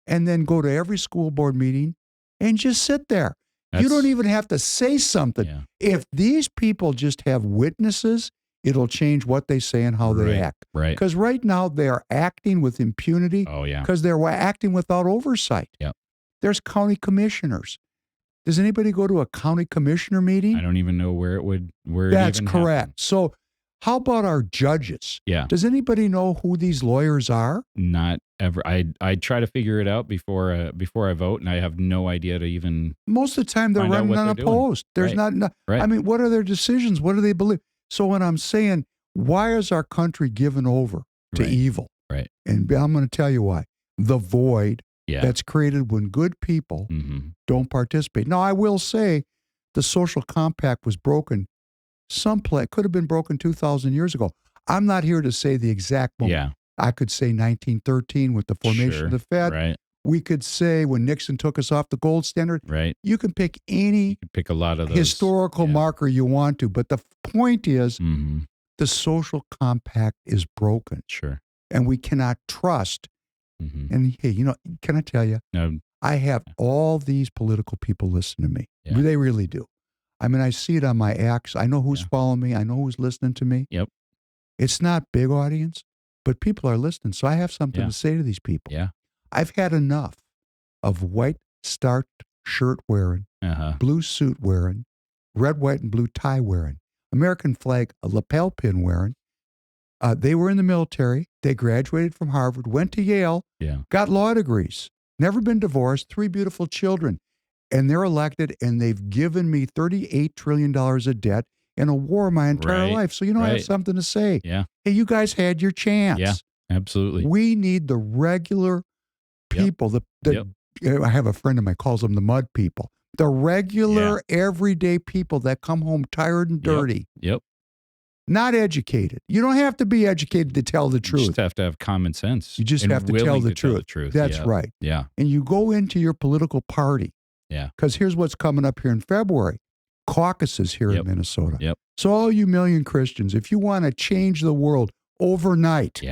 Speaker 4: and then go to every school board meeting and just sit there? You don't even have to say something.
Speaker 5: Yeah.
Speaker 4: If these people just have witnesses, it'll change what they say and how they act.
Speaker 5: Right.
Speaker 4: Because right now they are acting with impunity.
Speaker 5: Oh, yeah.
Speaker 4: Because they're acting without oversight.
Speaker 5: Yep.
Speaker 4: There's county commissioners. Does anybody go to a county commissioner meeting?
Speaker 5: I don't even know where it would.
Speaker 4: That's correct. So, how about our judges?
Speaker 5: Yeah.
Speaker 4: Does anybody know who these lawyers are?
Speaker 5: Not ever. I try to figure it out before I vote, and I have no idea to even.
Speaker 4: Most of the time, they're running unopposed. There's not.
Speaker 5: Right.
Speaker 4: I mean, what are their decisions? What do they believe? So when I'm saying, why is our country given over to evil?
Speaker 5: Right.
Speaker 4: And I'm going to tell you why. The void that's created when good people don't participate. Now, I will say the social compact was broken. Could have been broken 2,000 years ago. I'm not here to say the exact moment.
Speaker 5: Yeah.
Speaker 4: I could say 1913 with the formation of the Fed.
Speaker 5: Right.
Speaker 4: We could say when Nixon took us off the gold standard.
Speaker 5: Right.
Speaker 4: You can pick any
Speaker 5: pick a lot of those,
Speaker 4: historical marker you want to. But the point is the social compact is broken.
Speaker 5: Sure.
Speaker 4: And we cannot trust. And hey, can I tell you?
Speaker 5: No.
Speaker 4: I have all these political people listen to me.
Speaker 5: Yeah.
Speaker 4: They really do. I mean, I see it on my acts. I know who's following me. I know who's listening to me.
Speaker 5: Yep.
Speaker 4: It's not big audience, but people are listening. So I have something to say to these people.
Speaker 5: Yeah.
Speaker 4: I've had enough of white starched shirt wearing, blue suit wearing, red, white, and blue tie wearing, American flag, a lapel pin wearing. They were in the military. They graduated from Harvard, went to Yale, got law degrees, never been divorced, 3 beautiful children. And they're elected, and they've given me $38 trillion of debt in a war my entire life. So, I have something to say.
Speaker 5: Yeah.
Speaker 4: Hey, you guys had your chance.
Speaker 5: Yeah, absolutely.
Speaker 4: We need the regular people. I have a friend of mine calls them the mud people. The regular, everyday people that come home tired and dirty.
Speaker 5: Yep.
Speaker 4: Not educated. You don't have to be educated to tell the truth.
Speaker 5: You just have to have common sense.
Speaker 4: You just have to tell the truth. That's right.
Speaker 5: Yeah.
Speaker 4: And you go into your political party.
Speaker 5: Yeah.
Speaker 4: Because here's what's coming up here in February. Caucuses here in Minnesota.
Speaker 5: Yep.
Speaker 4: So all you million Christians, if you want to change the world overnight,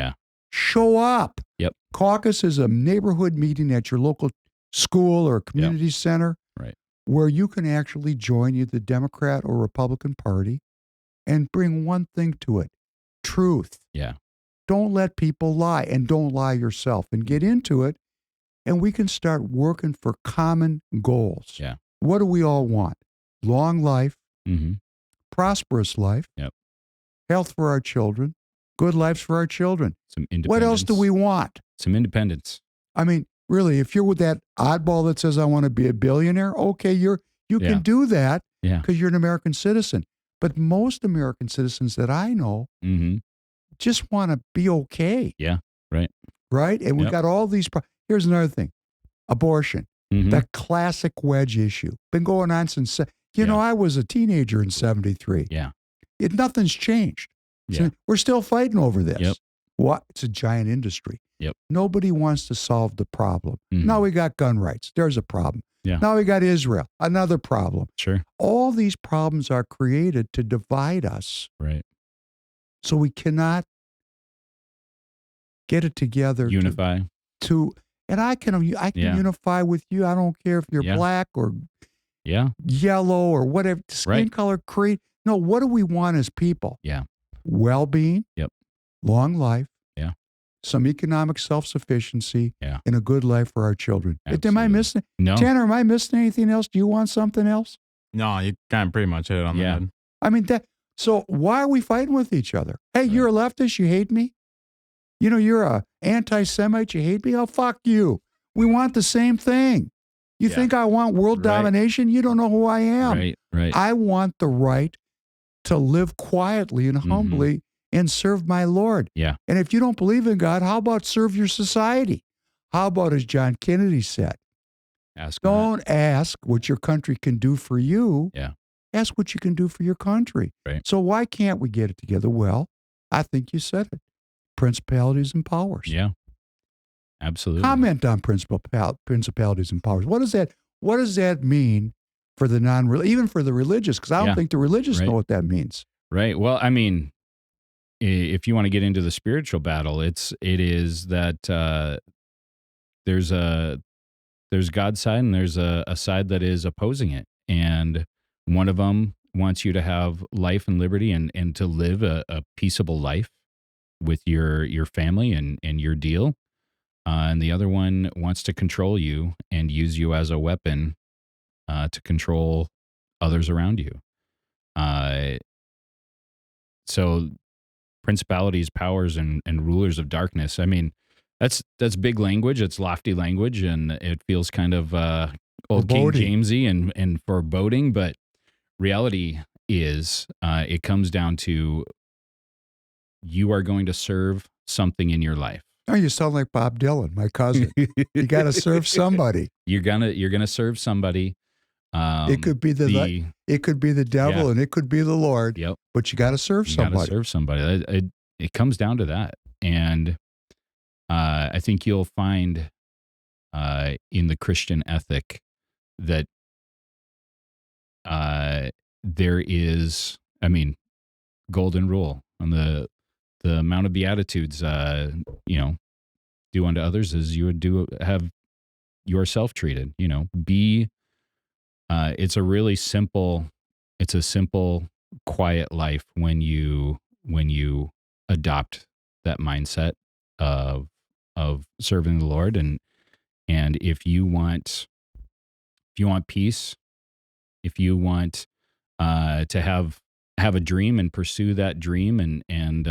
Speaker 4: show up.
Speaker 5: Yep.
Speaker 4: Caucus is a neighborhood meeting at your local school or community center where you can actually join either the Democrat or Republican Party and bring one thing to it, truth.
Speaker 5: Yeah.
Speaker 4: Don't let people lie, and don't lie yourself, and get into it. And we can start working for common goals.
Speaker 5: Yeah.
Speaker 4: What do we all want? Long life, prosperous life, health for our children, good lives for our children.
Speaker 5: Some independence.
Speaker 4: What else do we want?
Speaker 5: Some independence.
Speaker 4: I mean, really, if you're with that oddball that says, I want to be a billionaire, okay, you can do that because you're an American citizen. But most American citizens that I know just want to be okay.
Speaker 5: Yeah, right.
Speaker 4: Right? And we've got all these Here's another thing. Abortion. The classic wedge issue. Been going on since, I was a teenager in 73.
Speaker 5: Yeah.
Speaker 4: Nothing's changed.
Speaker 5: Yeah.
Speaker 4: We're still fighting over this.
Speaker 5: Yep.
Speaker 4: What? It's a giant industry.
Speaker 5: Yep.
Speaker 4: Nobody wants to solve the problem. Now we got gun rights. There's a problem.
Speaker 5: Yeah.
Speaker 4: Now we got Israel. Another problem.
Speaker 5: Sure.
Speaker 4: All these problems are created to divide us.
Speaker 5: Right.
Speaker 4: So we cannot get it together.
Speaker 5: Unify.
Speaker 4: And I can unify with you. I don't care if you're black or yellow or whatever, skin color, creed. No, what do we want as people?
Speaker 5: Yeah.
Speaker 4: Well-being.
Speaker 5: Yep.
Speaker 4: Long life.
Speaker 5: Yeah.
Speaker 4: Some economic self-sufficiency.
Speaker 5: Yeah.
Speaker 4: And a good life for our children.
Speaker 5: Absolutely.
Speaker 4: Am I missing?
Speaker 5: No.
Speaker 4: Tanner, am I missing anything else? Do you want something else?
Speaker 6: No, you kind of pretty much hit it on the head.
Speaker 4: I mean, so why are we fighting with each other? Hey, you're a leftist. You hate me. You're a anti-Semite, you hate me? Oh, fuck you. We want the same thing. You
Speaker 5: Yeah.
Speaker 4: think I want world
Speaker 5: Right.
Speaker 4: domination? You don't know who I am.
Speaker 5: Right.
Speaker 4: I want the right to live quietly and
Speaker 5: Mhm.
Speaker 4: humbly and serve my Lord.
Speaker 5: Yeah.
Speaker 4: And if you don't believe in God, how about serve your society? How about, as John Kennedy said,
Speaker 5: Ask God.
Speaker 4: don't ask what your country can do for you.
Speaker 5: Yeah.
Speaker 4: Ask what you can do for your country.
Speaker 5: Right.
Speaker 4: So why can't we get it together? Well, I think you said it. Principalities and powers.
Speaker 5: Yeah. Absolutely.
Speaker 4: Comment on principalities and powers. What does that mean for the even for the religious? Because I don't
Speaker 5: Yeah.
Speaker 4: think the religious
Speaker 5: Right.
Speaker 4: know what that means.
Speaker 5: Right. Well, I mean, if you want to get into the spiritual battle, it is that there's God's side and there's a side that is opposing it, and one of them wants you to have life and liberty and to live a peaceable life with your family and your deal, and the other one wants to control you and use you as a weapon to control others around you. So principalities, powers, and rulers of darkness. I mean, that's big language. It's lofty language, and it feels kind of old King
Speaker 4: Foreboding.
Speaker 5: Jamesy and foreboding. But reality is, it comes down to you are going to serve something in your life.
Speaker 4: Oh, you sound like Bob Dylan, my cousin. You got to serve somebody.
Speaker 5: You're gonna serve somebody.
Speaker 4: It could be the devil,
Speaker 5: Yeah.
Speaker 4: and it could be the Lord.
Speaker 5: Yep.
Speaker 4: But you got to serve
Speaker 5: You got to
Speaker 4: somebody.
Speaker 5: serve somebody. It comes down to that, and I think you'll find in the Christian ethic that there is, I mean, golden rule on the Mount of Beatitudes. Do unto others as you would have yourself treated. Be. It's a simple, quiet life when you adopt that mindset of serving the Lord, and if you want peace, if you want to have a dream and pursue that dream, and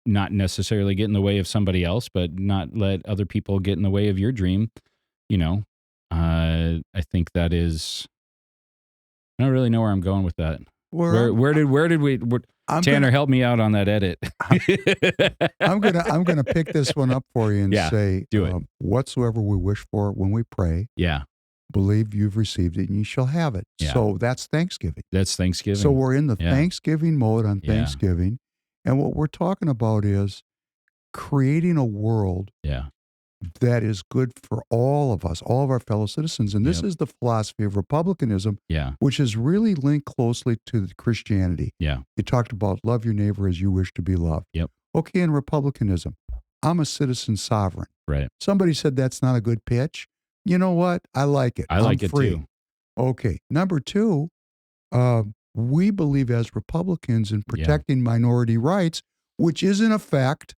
Speaker 5: not necessarily get in the way of somebody else, but not let other people get in the way of your dream, I think that is. I don't really know where I'm going with that. Where did we? Tanner, help me out on that edit.
Speaker 4: I'm gonna pick this one up for you and say,
Speaker 5: do it.
Speaker 4: Whatsoever we wish for when we pray,
Speaker 5: Yeah,
Speaker 4: believe you've received it and you shall have it.
Speaker 5: Yeah.
Speaker 4: So that's Thanksgiving.
Speaker 5: that's Thanksgiving.
Speaker 4: So we're in the
Speaker 5: Yeah.
Speaker 4: Thanksgiving mode on
Speaker 5: Yeah.
Speaker 4: Thanksgiving, and what we're talking about is creating a world
Speaker 5: yeah,
Speaker 4: that is good for all of us, all of our fellow citizens. And this
Speaker 5: Yep.
Speaker 4: is the philosophy of republicanism,
Speaker 5: yeah,
Speaker 4: which is really linked closely to Christianity.
Speaker 5: yeah,
Speaker 4: You talked about love your neighbor as you wish to be loved.
Speaker 5: Yep.
Speaker 4: Okay, in republicanism, I'm a citizen sovereign.
Speaker 5: right.
Speaker 4: Somebody said that's not a good pitch. You know what? I like it.
Speaker 5: I like
Speaker 4: I'm
Speaker 5: it
Speaker 4: free.
Speaker 5: too.
Speaker 4: Okay. Number two, we believe as Republicans in protecting minority rights, which is in effect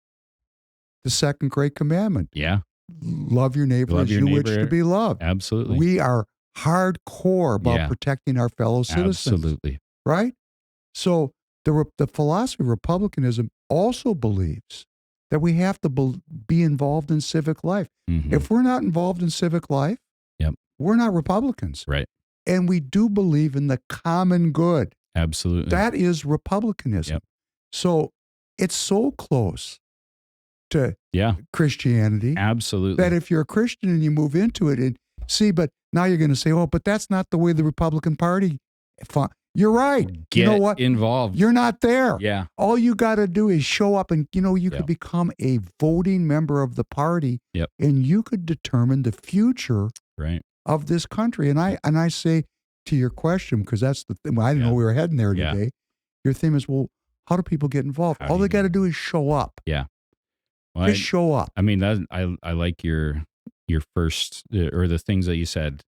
Speaker 4: the second great commandment.
Speaker 5: Yeah,
Speaker 4: Love your neighbor
Speaker 5: Love
Speaker 4: as
Speaker 5: your
Speaker 4: you wish
Speaker 5: neighbor.
Speaker 4: to be loved.
Speaker 5: absolutely.
Speaker 4: We are hardcore about
Speaker 5: Yeah.
Speaker 4: protecting our fellow citizens.
Speaker 5: Absolutely.
Speaker 4: Right? So the philosophy of republicanism also believes that we have to be involved in civic life.
Speaker 5: Mhm.
Speaker 4: If we're not involved in civic life,
Speaker 5: Yep.
Speaker 4: we're not Republicans.
Speaker 5: Right.
Speaker 4: And we do believe in the common good.
Speaker 5: Absolutely.
Speaker 4: That is republicanism.
Speaker 5: Yep.
Speaker 4: So it's so close to
Speaker 5: yeah.
Speaker 4: Christianity
Speaker 5: Absolutely.
Speaker 4: that if you're a Christian and you move into it and see, but now you're going to say, oh, but that's not the way the Republican Party. You're right.
Speaker 5: Get
Speaker 4: You know what?
Speaker 5: involved.
Speaker 4: You're not there.
Speaker 5: Yeah.
Speaker 4: All you got to do is show up and, you
Speaker 5: Yep.
Speaker 4: could become a voting member of the party.
Speaker 5: Yep.
Speaker 4: And you could determine the future
Speaker 5: Right.
Speaker 4: of this country. And I say to your question, because that's the thing, I didn't
Speaker 5: Yeah.
Speaker 4: know we were heading there
Speaker 5: Yeah.
Speaker 4: today. Your theme is, well, how do people get involved?
Speaker 5: How
Speaker 4: All
Speaker 5: do
Speaker 4: they
Speaker 5: you-
Speaker 4: got to do is show up.
Speaker 5: Well,
Speaker 4: Just show up.
Speaker 5: I mean, that I like your first or the things that you said.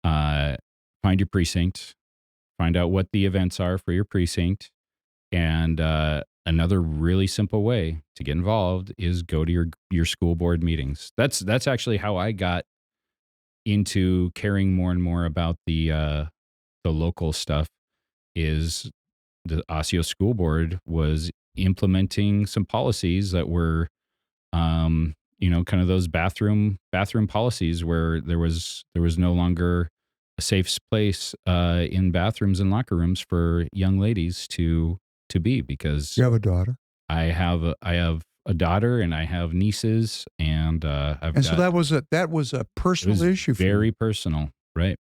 Speaker 5: Find your precinct, find out what the events are for your precinct, and another really simple way to get involved is go to your school board meetings. That's actually how I got into caring more and more about the local stuff. Is the Osseo School Board was implementing some policies that were kind of those bathroom policies where there was no longer a safe place in bathrooms and locker rooms for young ladies to be, because
Speaker 4: You have a daughter,
Speaker 5: I have a daughter and I have nieces, and
Speaker 4: so that was a
Speaker 5: it
Speaker 4: personal
Speaker 5: was
Speaker 4: issue for
Speaker 5: very
Speaker 4: you.
Speaker 5: personal, right?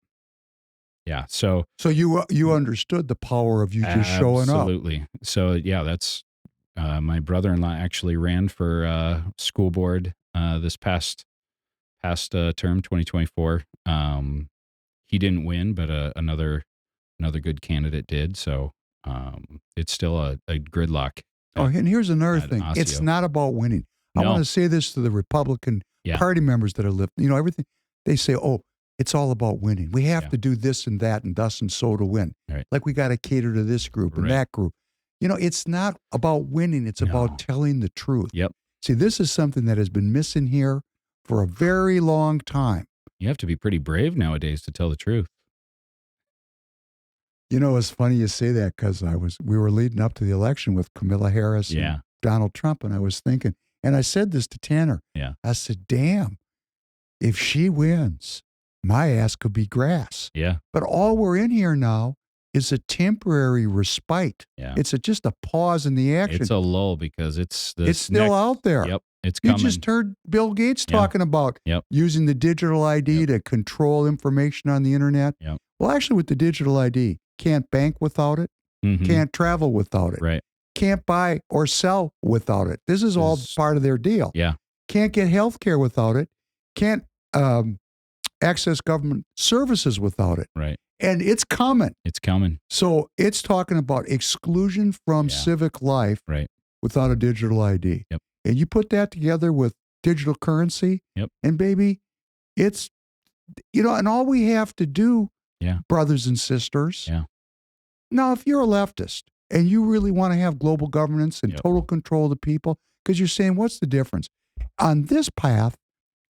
Speaker 5: Yeah. So
Speaker 4: So you understood the power of you just showing up.
Speaker 5: absolutely. So yeah, that's my brother-in-law actually ran for school board this past term, 2024. He didn't win, but another good candidate did. So it's still a gridlock.
Speaker 4: Oh, and here's another
Speaker 5: at
Speaker 4: thing. It's
Speaker 5: Osseo.
Speaker 4: not about winning. I
Speaker 5: No.
Speaker 4: want to say this to the Republican
Speaker 5: Yeah.
Speaker 4: Party members that are living, everything. They say, oh, it's all about winning. We have
Speaker 5: Yeah.
Speaker 4: to do this and that and thus and so to win.
Speaker 5: Right.
Speaker 4: Like we got to cater to this group and
Speaker 5: Right.
Speaker 4: that group. It's not about winning. It's
Speaker 5: No.
Speaker 4: about telling the truth.
Speaker 5: Yep.
Speaker 4: See, this is something that has been missing here for a very long time.
Speaker 5: You have to be pretty brave nowadays to tell the truth.
Speaker 4: It's funny you say that because we were leading up to the election with Kamala Harris
Speaker 5: Yeah.
Speaker 4: and Donald Trump, and I was thinking, and I said this to Tanner.
Speaker 5: Yeah.
Speaker 4: I said, damn, if she wins, my ass could be grass.
Speaker 5: Yeah.
Speaker 4: But all we're in here now is a temporary respite.
Speaker 5: Yeah.
Speaker 4: It's just a pause in the action.
Speaker 5: It's a lull because it's
Speaker 4: still out there.
Speaker 5: Yep. It's
Speaker 4: You
Speaker 5: coming.
Speaker 4: just heard Bill Gates
Speaker 5: Yeah.
Speaker 4: talking about
Speaker 5: Yep.
Speaker 4: using the digital ID
Speaker 5: Yep.
Speaker 4: to control information on the internet.
Speaker 5: Yep.
Speaker 4: Well, actually, with the digital ID, can't bank without it,
Speaker 5: Mhm.
Speaker 4: can't travel without it,
Speaker 5: Right.
Speaker 4: can't buy or sell without it. This is all
Speaker 5: This-
Speaker 4: part of their deal.
Speaker 5: Yeah.
Speaker 4: Can't get health care without it, can't access government services without it.
Speaker 5: Right.
Speaker 4: And it's coming.
Speaker 5: It's coming.
Speaker 4: So it's talking about exclusion from
Speaker 5: Yeah.
Speaker 4: civic life
Speaker 5: Right.
Speaker 4: without a digital ID.
Speaker 5: Yep.
Speaker 4: And you put that together with digital currency,
Speaker 5: Yep.
Speaker 4: and baby, it's, and all we have to do,
Speaker 5: Yeah.
Speaker 4: brothers and sisters.
Speaker 5: Yeah.
Speaker 4: Now, if you're a leftist and you really want to have global governance and
Speaker 5: Yep.
Speaker 4: total control of the people, because you're saying, what's the difference? On this path,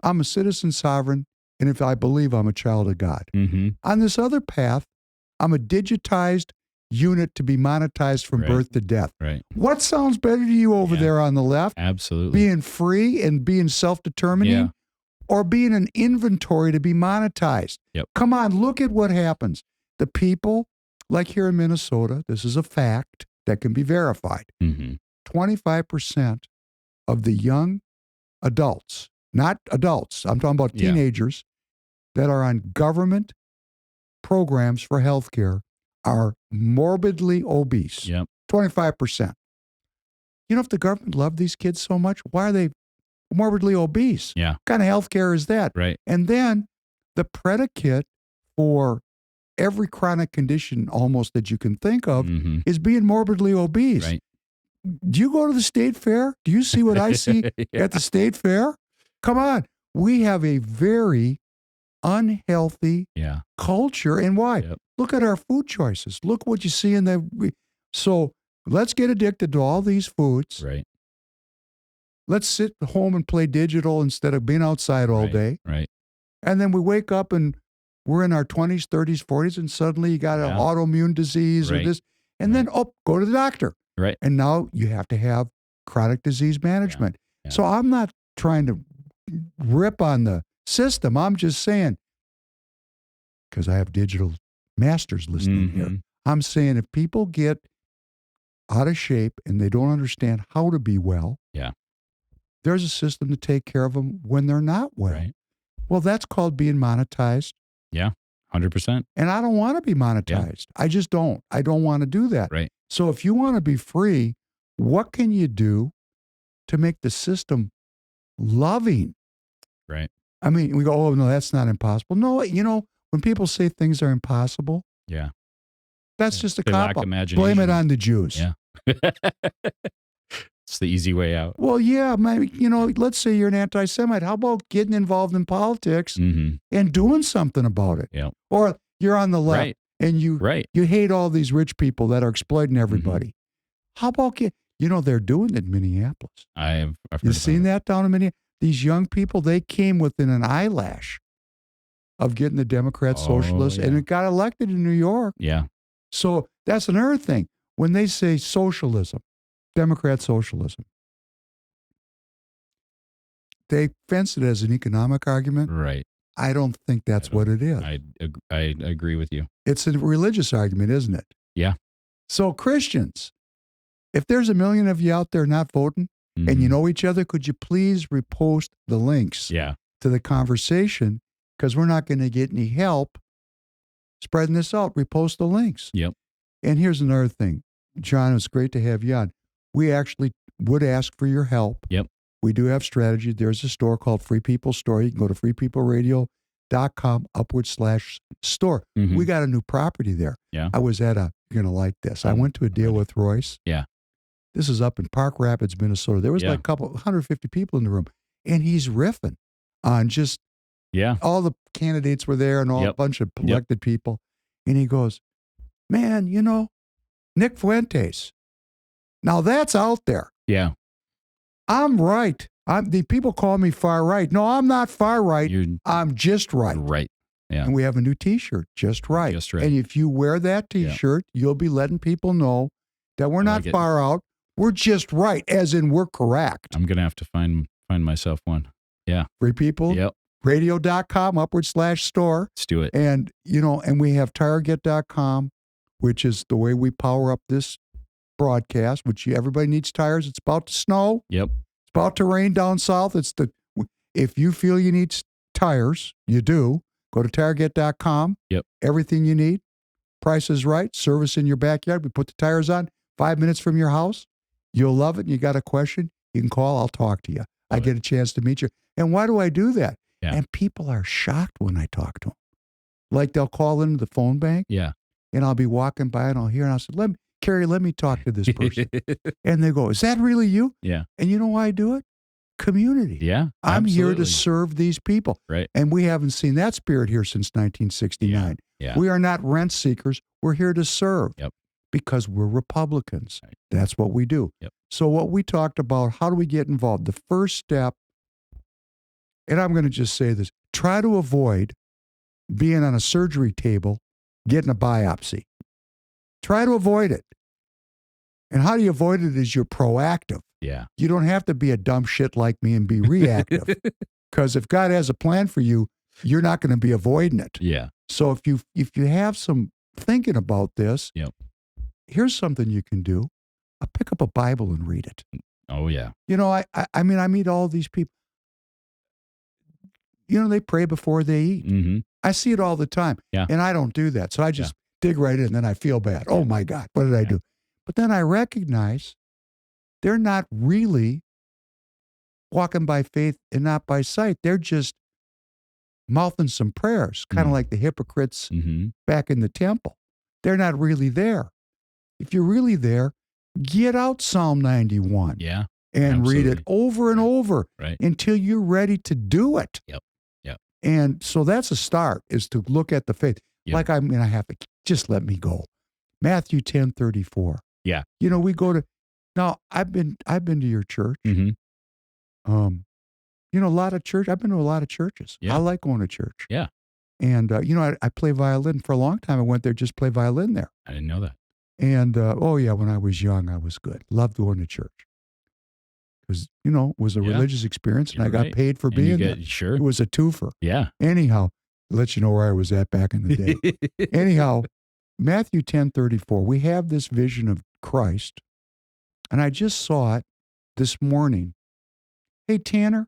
Speaker 4: I'm a citizen sovereign, and if I believe I'm a child of God.
Speaker 5: Mm-hmm.
Speaker 4: On this other path, I'm a digitized unit to be monetized from
Speaker 5: Right.
Speaker 4: birth to death.
Speaker 5: Right.
Speaker 4: What sounds better to you over
Speaker 5: Yeah.
Speaker 4: there on the left?
Speaker 5: Absolutely.
Speaker 4: Being free and being self-determining,
Speaker 5: Yeah.
Speaker 4: or being an inventory to be monetized?
Speaker 5: Yep.
Speaker 4: Come on, look at what happens. The people, like here in Minnesota, this is a fact that can be verified.
Speaker 5: Mm-hmm.
Speaker 4: 25% of the young adults, not adults, I'm talking about
Speaker 5: Yeah.
Speaker 4: teenagers, that are on government programs for health care are morbidly obese.
Speaker 5: Yep.
Speaker 4: 25%. If the government loved these kids so much, why are they morbidly obese?
Speaker 5: Yeah.
Speaker 4: What kind of health care is that?
Speaker 5: Right.
Speaker 4: And then the predicate for every chronic condition almost that you can think of
Speaker 5: Mm-hmm.
Speaker 4: is being morbidly obese.
Speaker 5: Right.
Speaker 4: Do you go to the state fair? Do you see what I see
Speaker 5: Yeah.
Speaker 4: at the state fair? Come on. We have a very unhealthy
Speaker 5: Yeah.
Speaker 4: culture. And why?
Speaker 5: Yep.
Speaker 4: Look at our food choices. Look what you see in the. So let's get addicted to all these foods.
Speaker 5: Right.
Speaker 4: Let's sit at home and play digital instead of being outside all
Speaker 5: Right.
Speaker 4: day.
Speaker 5: Right.
Speaker 4: And then we wake up and we're in our 20s, 30s, 40s, and suddenly you got an
Speaker 5: Yeah.
Speaker 4: autoimmune disease or
Speaker 5: Right.
Speaker 4: this. And then, go to the doctor.
Speaker 5: Right.
Speaker 4: And now you have to have chronic disease management.
Speaker 5: Yeah.
Speaker 4: So I'm not trying to rip on the system. I'm just saying, because I have digital masters listening here,
Speaker 5: Mhm.
Speaker 4: I'm saying if people get out of shape and they don't understand how to be well,
Speaker 5: Yeah.
Speaker 4: there's a system to take care of them when they're not well.
Speaker 5: Right.
Speaker 4: Well, that's called being monetized.
Speaker 5: 100%.
Speaker 4: And I don't want to be monetized. I just don't. I don't want to do that.
Speaker 5: Right.
Speaker 4: So if you want to be free, what can you do to make the system loving?
Speaker 5: Right.
Speaker 4: I mean, we go, oh, no, that's not impossible. No, when people say things are impossible,
Speaker 5: Yeah.
Speaker 4: that's
Speaker 5: Yeah.
Speaker 4: just a
Speaker 5: They lack
Speaker 4: cop-out.
Speaker 5: imagination.
Speaker 4: Blame it on the Jews.
Speaker 5: Yeah. It's the easy way out.
Speaker 4: Well, yeah, let's say you're an anti-Semite. How about getting involved in politics
Speaker 5: Mm-hmm.
Speaker 4: and doing something about it?
Speaker 5: Yeah.
Speaker 4: Or you're on the left
Speaker 5: Right.
Speaker 4: and you
Speaker 5: Right.
Speaker 4: you hate all these rich people that are exploiting everybody. How about they're doing it in Minneapolis.
Speaker 5: I've heard
Speaker 4: You
Speaker 5: about
Speaker 4: seen
Speaker 5: it.
Speaker 4: that down in Minneapolis? These young people, they came within an eyelash of getting the Democrat
Speaker 5: Oh,
Speaker 4: socialists, and
Speaker 5: yeah.
Speaker 4: it got elected in New York.
Speaker 5: Yeah.
Speaker 4: So that's another thing. When they say socialism, Democrat socialism, they fence it as an economic argument.
Speaker 5: Right.
Speaker 4: I don't think that's what it is.
Speaker 5: I agree with you.
Speaker 4: It's a religious argument, isn't it?
Speaker 5: Yeah.
Speaker 4: So Christians, if there's 1 million of you out there not voting and you know each other, could you please repost the links
Speaker 5: Yeah.
Speaker 4: to the conversation? Because we're not going to get any help spreading this out. Repost the links.
Speaker 5: Yep.
Speaker 4: And here's another thing. John, it's great to have you on. We actually would ask for your help.
Speaker 5: Yep.
Speaker 4: We do have strategy. There's a store called Free People Store. You can go to freepeopleradio.com/store. We got a new property there.
Speaker 5: Yeah.
Speaker 4: I was at you're going to like this. I went to a deal with Royce.
Speaker 5: Yeah.
Speaker 4: This is up in Park Rapids, Minnesota. There was like a couple, 150 people in the room. And he's riffing on just all the candidates were there and a bunch of elected people. And he goes, man, Nick Fuentes. Now that's out there.
Speaker 5: Yeah.
Speaker 4: I'm right. The people call me far right. No, I'm not far right. I'm just right.
Speaker 5: Right. Yeah.
Speaker 4: And we have a new T-shirt, Just Right.
Speaker 5: Just Right.
Speaker 4: And if you wear that T-shirt, you'll be letting people know that we're not far out. We're just right, as in we're correct.
Speaker 5: I'm gonna have to find myself one. Yeah.
Speaker 4: Free People.
Speaker 5: Yep.
Speaker 4: Radio.com/store.
Speaker 5: Let's do it.
Speaker 4: And and we have TireGet.com, which is the way we power up this broadcast. Everybody needs tires. It's about to snow.
Speaker 5: Yep.
Speaker 4: It's about to rain down south. If you feel you need tires, you do. Go to TireGet.com.
Speaker 5: Yep.
Speaker 4: Everything you need. Price is right. Service in your backyard. We put the tires on 5 minutes from your house. You'll love it. And you got a question, you can call. I'll talk to you. I get a chance to meet you. And why do I do that?
Speaker 5: Yeah.
Speaker 4: And people are shocked when I talk to them. Like they'll call into the phone bank.
Speaker 5: Yeah.
Speaker 4: And I'll be walking by and I'll hear and I'll say, Carrie, let me talk to this person. And they go, is that really you?
Speaker 5: Yeah.
Speaker 4: And you know why I do it? Community.
Speaker 5: Yeah.
Speaker 4: I'm here
Speaker 5: absolutely.
Speaker 4: to serve these people.
Speaker 5: Right.
Speaker 4: And we haven't seen that spirit here since 1969.
Speaker 5: Yeah.
Speaker 4: We are not rent seekers. We're here to serve.
Speaker 5: Yep.
Speaker 4: Because we're Republicans.
Speaker 5: Right.
Speaker 4: That's what we do.
Speaker 5: Yep.
Speaker 4: So what we talked about, how do we get involved? The first step, and I'm going to just say this, try to avoid being on a surgery table, getting a biopsy. Try to avoid it. And how do you avoid it is you're proactive.
Speaker 5: Yeah.
Speaker 4: You don't have to be a dumb shit like me and be reactive. Because if God has a plan for you, you're not going to be avoiding it.
Speaker 5: Yeah.
Speaker 4: So if you have some thinking about this, here's something you can do. Pick up a Bible and read it.
Speaker 5: Oh, yeah.
Speaker 4: I mean, I meet all these people. They pray before they eat.
Speaker 5: Mm-hmm.
Speaker 4: I see it all the time.
Speaker 5: Yeah.
Speaker 4: And I don't do that. So I just dig right in and then I feel bad. Oh my God, what did I do? But then I recognize they're not really walking by faith and not by sight. They're just mouthing some prayers, kind of like the hypocrites back in the temple. They're not really there. If you're really there, get out Psalm 91.
Speaker 5: Yeah.
Speaker 4: And read it over and over until you're ready to do it.
Speaker 5: Yep. Yep.
Speaker 4: And so that's a start, is to look at the faith.
Speaker 5: Yep.
Speaker 4: Like I have to, just let me go. Matthew 10:34.
Speaker 5: Yeah.
Speaker 4: We go to, now I've been to your church.
Speaker 5: Mm-hmm.
Speaker 4: A lot of church. I've been to a lot of churches.
Speaker 5: Yeah.
Speaker 4: I like going to church.
Speaker 5: Yeah.
Speaker 4: And, I play violin for a long time. I went there, just play violin there.
Speaker 5: I didn't know that.
Speaker 4: And, when I was young, I was good. Loved going to church. Because, it was a religious experience and I got paid for being there.
Speaker 5: Sure.
Speaker 4: It was a twofer.
Speaker 5: Yeah.
Speaker 4: Anyhow, let you know where I was at back in the day. Anyhow, Matthew 10:34, we have this vision of Christ. And I just saw it this morning. Hey, Tanner,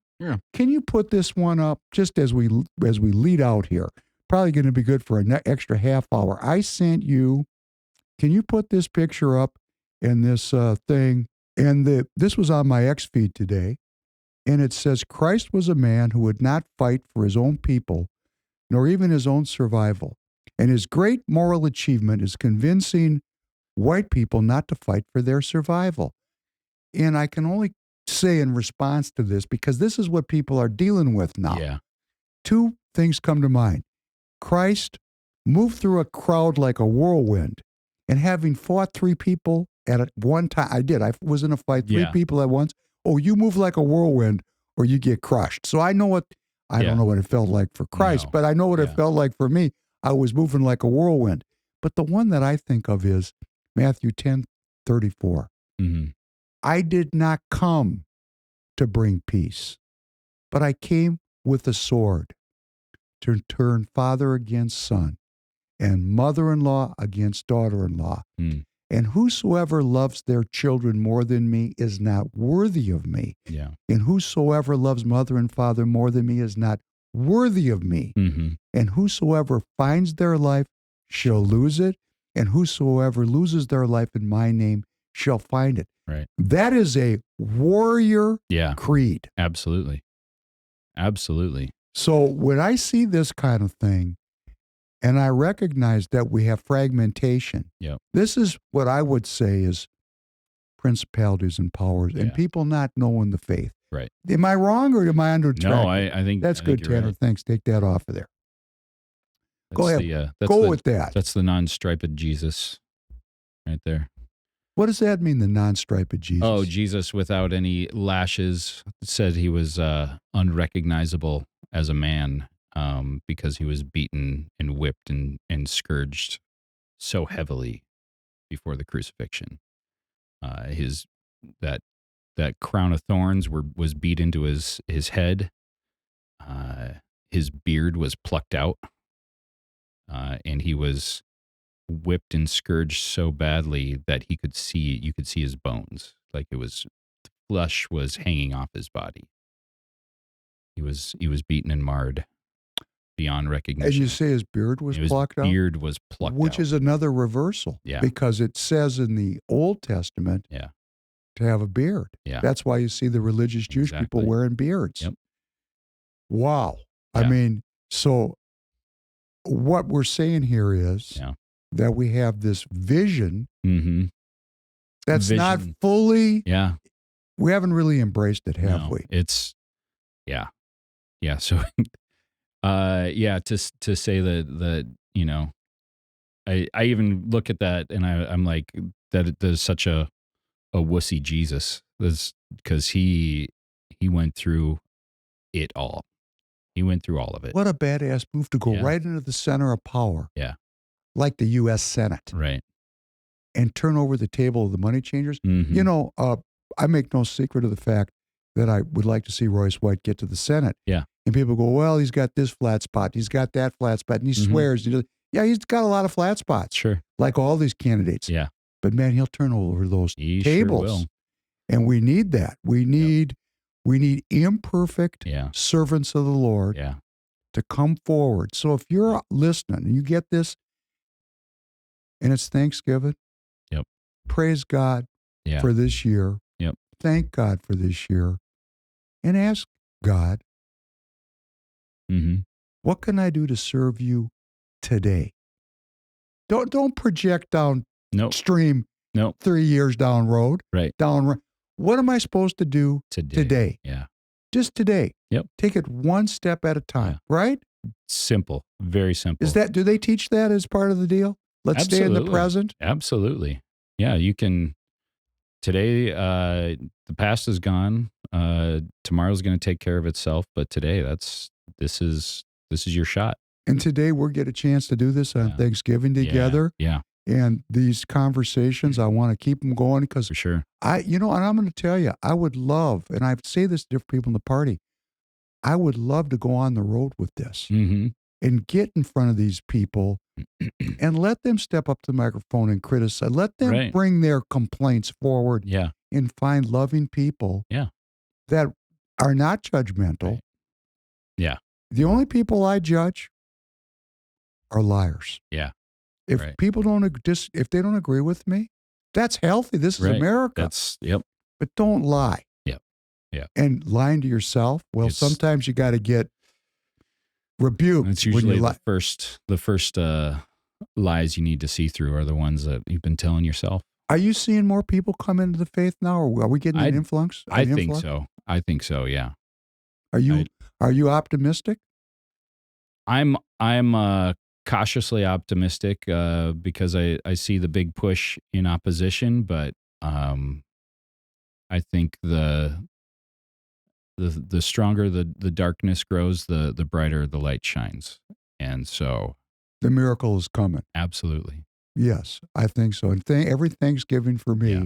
Speaker 4: can you put this one up just as we lead out here? Probably going to be good for an extra half hour. I sent you, can you put this picture up in this thing? And this was on my X feed today. And it says, Christ was a man who would not fight for his own people, nor even his own survival. And his great moral achievement is convincing white people not to fight for their survival. And I can only say in response to this, because this is what people are dealing with now.
Speaker 5: Yeah.
Speaker 4: Two things come to mind. Christ moved through a crowd like a whirlwind, and having fought three people at one time, I was in a fight, three people at once. Oh, you move like a whirlwind or you get crushed. So I don't know what it felt like for Christ, but I know what it felt like for me. I was moving like a whirlwind. But the one that I think of is Matthew 10:34.
Speaker 5: Mm-hmm.
Speaker 4: I did not come to bring peace. but I came with a sword to turn father against son and mother-in-law against daughter-in-law.
Speaker 5: Mm.
Speaker 4: And whosoever loves their children more than me is not worthy of me.
Speaker 5: Yeah.
Speaker 4: And whosoever loves mother and father more than me is not worthy of me.
Speaker 5: Mm-hmm.
Speaker 4: And whosoever finds their life shall lose it. And whosoever loses their life in my name shall find it.
Speaker 5: Right.
Speaker 4: That is a warrior
Speaker 5: Yeah.
Speaker 4: creed.
Speaker 5: Absolutely. Absolutely.
Speaker 4: So when I see this kind of thing, and I recognize that we have fragmentation,
Speaker 5: Yep.
Speaker 4: this is what I would say is principalities and powers and
Speaker 5: Yeah.
Speaker 4: people not knowing the faith.
Speaker 5: Right.
Speaker 4: Am I wrong or am I under track?
Speaker 5: No, I think
Speaker 4: That's
Speaker 5: I
Speaker 4: good,
Speaker 5: think you're
Speaker 4: Tanner.
Speaker 5: right.
Speaker 4: Thanks. Take that off of there. Go
Speaker 5: That's
Speaker 4: ahead.
Speaker 5: That's
Speaker 4: Go with that.
Speaker 5: That's the non-striped Jesus right there.
Speaker 4: What does that mean, the non-striped Jesus?
Speaker 5: Oh, Jesus without any lashes said he was unrecognizable as a man because he was beaten and whipped and scourged so heavily before the crucifixion. His that crown of thorns was beat into his head. His beard was plucked out, and he was whipped and scourged so badly that you could see his bones, like flesh was hanging off his body. He was beaten and marred beyond recognition.
Speaker 4: And you say his beard was plucked out?
Speaker 5: His beard was plucked out.
Speaker 4: Which is another reversal.
Speaker 5: Yeah.
Speaker 4: Because it says in the Old Testament
Speaker 5: Yeah.
Speaker 4: to have a beard.
Speaker 5: Yeah.
Speaker 4: That's why you see the religious Jewish people
Speaker 5: Exactly.
Speaker 4: wearing beards.
Speaker 5: Yep.
Speaker 4: Wow. I
Speaker 5: Yeah.
Speaker 4: mean, so what we're saying here is
Speaker 5: Yeah.
Speaker 4: that we have this vision
Speaker 5: Mm-hmm.
Speaker 4: that's not
Speaker 5: Vision.
Speaker 4: fully,
Speaker 5: Yeah.
Speaker 4: we haven't really embraced it, have
Speaker 5: No,
Speaker 4: we?
Speaker 5: It's yeah. So to say that I even look at that and I'm like that there's such a wussy Jesus, because he went through it all. He went through all of it.
Speaker 4: What a badass move to go
Speaker 5: Yeah.
Speaker 4: right into the center of power.
Speaker 5: Yeah.
Speaker 4: Like the U.S. Senate.
Speaker 5: Right.
Speaker 4: And turn over the table of the money changers.
Speaker 5: Mhm.
Speaker 4: You know, I make no secret of the fact that I would like to see Royce White get to the Senate.
Speaker 5: Yeah.
Speaker 4: And people go, well, he's got this flat spot, he's got that flat spot, and he
Speaker 5: Mhm.
Speaker 4: swears. Yeah, he's got a lot of flat spots,
Speaker 5: Sure.
Speaker 4: like all these candidates.
Speaker 5: Yeah.
Speaker 4: But man, he'll turn over those
Speaker 5: He
Speaker 4: tables.
Speaker 5: sure will.
Speaker 4: And we need that. We need imperfect
Speaker 5: Yeah.
Speaker 4: servants of the Lord
Speaker 5: Yeah.
Speaker 4: to come forward. So if you're listening and you get this, and it's Thanksgiving,
Speaker 5: Yep.
Speaker 4: praise God
Speaker 5: Yeah.
Speaker 4: for this year.
Speaker 5: Yep.
Speaker 4: Thank God for this year. And ask God,
Speaker 5: Mm-hmm.
Speaker 4: what can I do to serve you today? Don't project downstream
Speaker 5: Nope.
Speaker 4: 3 years down road.
Speaker 5: Right.
Speaker 4: What am I supposed to do today?
Speaker 5: Yeah.
Speaker 4: Just today.
Speaker 5: Yep.
Speaker 4: Take it one step at a time, right?
Speaker 5: Simple. Very simple.
Speaker 4: Do they teach that as part of the deal? Let's stay in the
Speaker 5: Absolutely.
Speaker 4: present.
Speaker 5: Absolutely. Yeah, you can. Today, the past is gone. Tomorrow's going to take care of itself. But today, this is your shot.
Speaker 4: And today we're get a chance to do this on
Speaker 5: Yeah.
Speaker 4: Thanksgiving together.
Speaker 5: Yeah,
Speaker 4: And these conversations, I want to keep them going because
Speaker 5: for sure.
Speaker 4: and I'm going to tell you, I would love, and I say this to different people in the party, I would love to go on the road with this
Speaker 5: Mm-hmm.
Speaker 4: and get in front of these people and let them step up to the microphone and criticize. Let them
Speaker 5: Right.
Speaker 4: bring their complaints forward
Speaker 5: Yeah.
Speaker 4: and find loving people
Speaker 5: Yeah.
Speaker 4: that are not judgmental.
Speaker 5: Right. Yeah.
Speaker 4: The only people I judge are liars.
Speaker 5: Yeah.
Speaker 4: If
Speaker 5: Right.
Speaker 4: people if they don't agree with me, that's healthy. This is
Speaker 5: Right.
Speaker 4: America.
Speaker 5: Yep.
Speaker 4: But don't lie.
Speaker 5: Yep. Yeah.
Speaker 4: And lying to yourself, well,
Speaker 5: It's-
Speaker 4: sometimes you got to get rebuked.
Speaker 5: It's
Speaker 4: when
Speaker 5: usually
Speaker 4: you
Speaker 5: the first lies you need to see through are the ones that you've been telling yourself.
Speaker 4: Are you seeing more people come into the faith now, or are we getting an influx?
Speaker 5: I think so. Yeah.
Speaker 4: Are you optimistic?
Speaker 5: I'm cautiously optimistic because I see the big push in opposition, but I think the stronger the darkness grows, the brighter the light shines, and so
Speaker 4: The miracle is coming.
Speaker 5: absolutely.
Speaker 4: Yes, I think so. And every Thanksgiving for me,
Speaker 5: Yeah.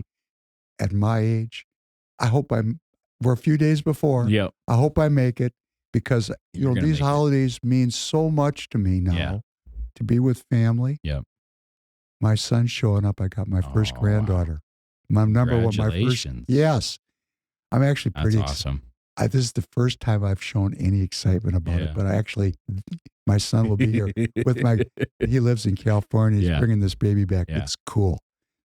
Speaker 4: at my age, I hope I'm We're a few days before.
Speaker 5: Yep.
Speaker 4: I hope I make it because,
Speaker 5: You're gonna
Speaker 4: these
Speaker 5: make it.
Speaker 4: holidays mean so much to me now.
Speaker 5: Yeah.
Speaker 4: To be with family.
Speaker 5: Yep.
Speaker 4: My son's showing up. I got my first
Speaker 5: Oh,
Speaker 4: granddaughter. My number one, my first.
Speaker 5: Congratulations.
Speaker 4: Yes. I'm actually
Speaker 5: That's
Speaker 4: pretty
Speaker 5: awesome.
Speaker 4: this is the first time I've shown any excitement about
Speaker 5: Yeah.
Speaker 4: it, but my son will be here he lives in California. He's
Speaker 5: Yeah.
Speaker 4: bringing this baby back.
Speaker 5: Yeah.
Speaker 4: It's cool.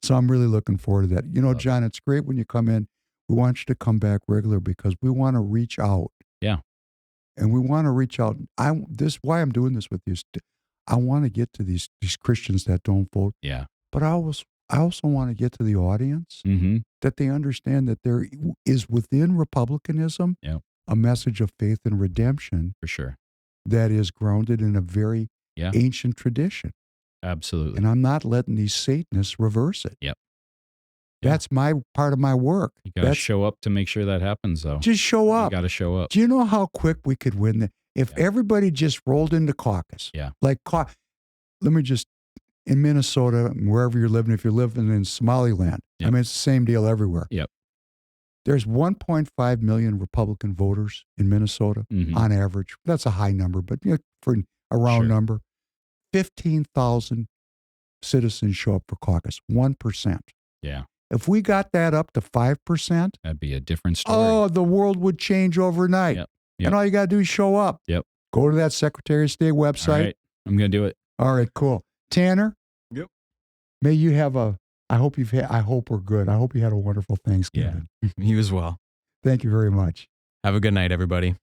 Speaker 4: So I'm really looking forward to that. John, it's great when you come in. We want you to come back regular because we want to reach out.
Speaker 5: Yeah.
Speaker 4: And we want to reach out. Why I'm doing this with you is I want to get to these Christians that don't vote.
Speaker 5: Yeah.
Speaker 4: But I also want to get to the audience
Speaker 5: Mm-hmm.
Speaker 4: that they understand that there is within republicanism
Speaker 5: Yep.
Speaker 4: a message of faith and redemption
Speaker 5: For sure.
Speaker 4: that is grounded in a very
Speaker 5: Yeah.
Speaker 4: ancient tradition.
Speaker 5: Absolutely.
Speaker 4: And I'm not letting these Satanists reverse it.
Speaker 5: Yep.
Speaker 4: That's my part of my work.
Speaker 5: You got to show up to make sure that happens, though.
Speaker 4: Just show
Speaker 5: You
Speaker 4: up.
Speaker 5: got to show up.
Speaker 4: Do you know how quick we could win that? If
Speaker 5: Yeah.
Speaker 4: everybody just rolled into caucus.
Speaker 5: Yeah.
Speaker 4: Like, let me just, in Minnesota, wherever you're living, if you're living in Somaliland,
Speaker 5: Yep.
Speaker 4: I mean, it's the same deal everywhere.
Speaker 5: Yep.
Speaker 4: There's 1.5 million Republican voters in Minnesota
Speaker 5: Mhm.
Speaker 4: on average. That's a high number, but for a round
Speaker 5: Sure.
Speaker 4: number, 15,000 citizens show up for caucus, 1%.
Speaker 5: Yeah.
Speaker 4: If we got that up to 5%,
Speaker 5: That'd be a different story.
Speaker 4: oh, the world would change overnight.
Speaker 5: Yep. Yep.
Speaker 4: And all you got to do is show up.
Speaker 5: Yep.
Speaker 4: Go to that Secretary of State
Speaker 5: All
Speaker 4: website.
Speaker 5: right. I'm going to do it.
Speaker 4: All right, cool. Tanner?
Speaker 6: Yep.
Speaker 4: May you have I hope we're good. I hope you had a wonderful Thanksgiving.
Speaker 6: You as well.
Speaker 4: Thank you very much.
Speaker 6: Have a good night, everybody.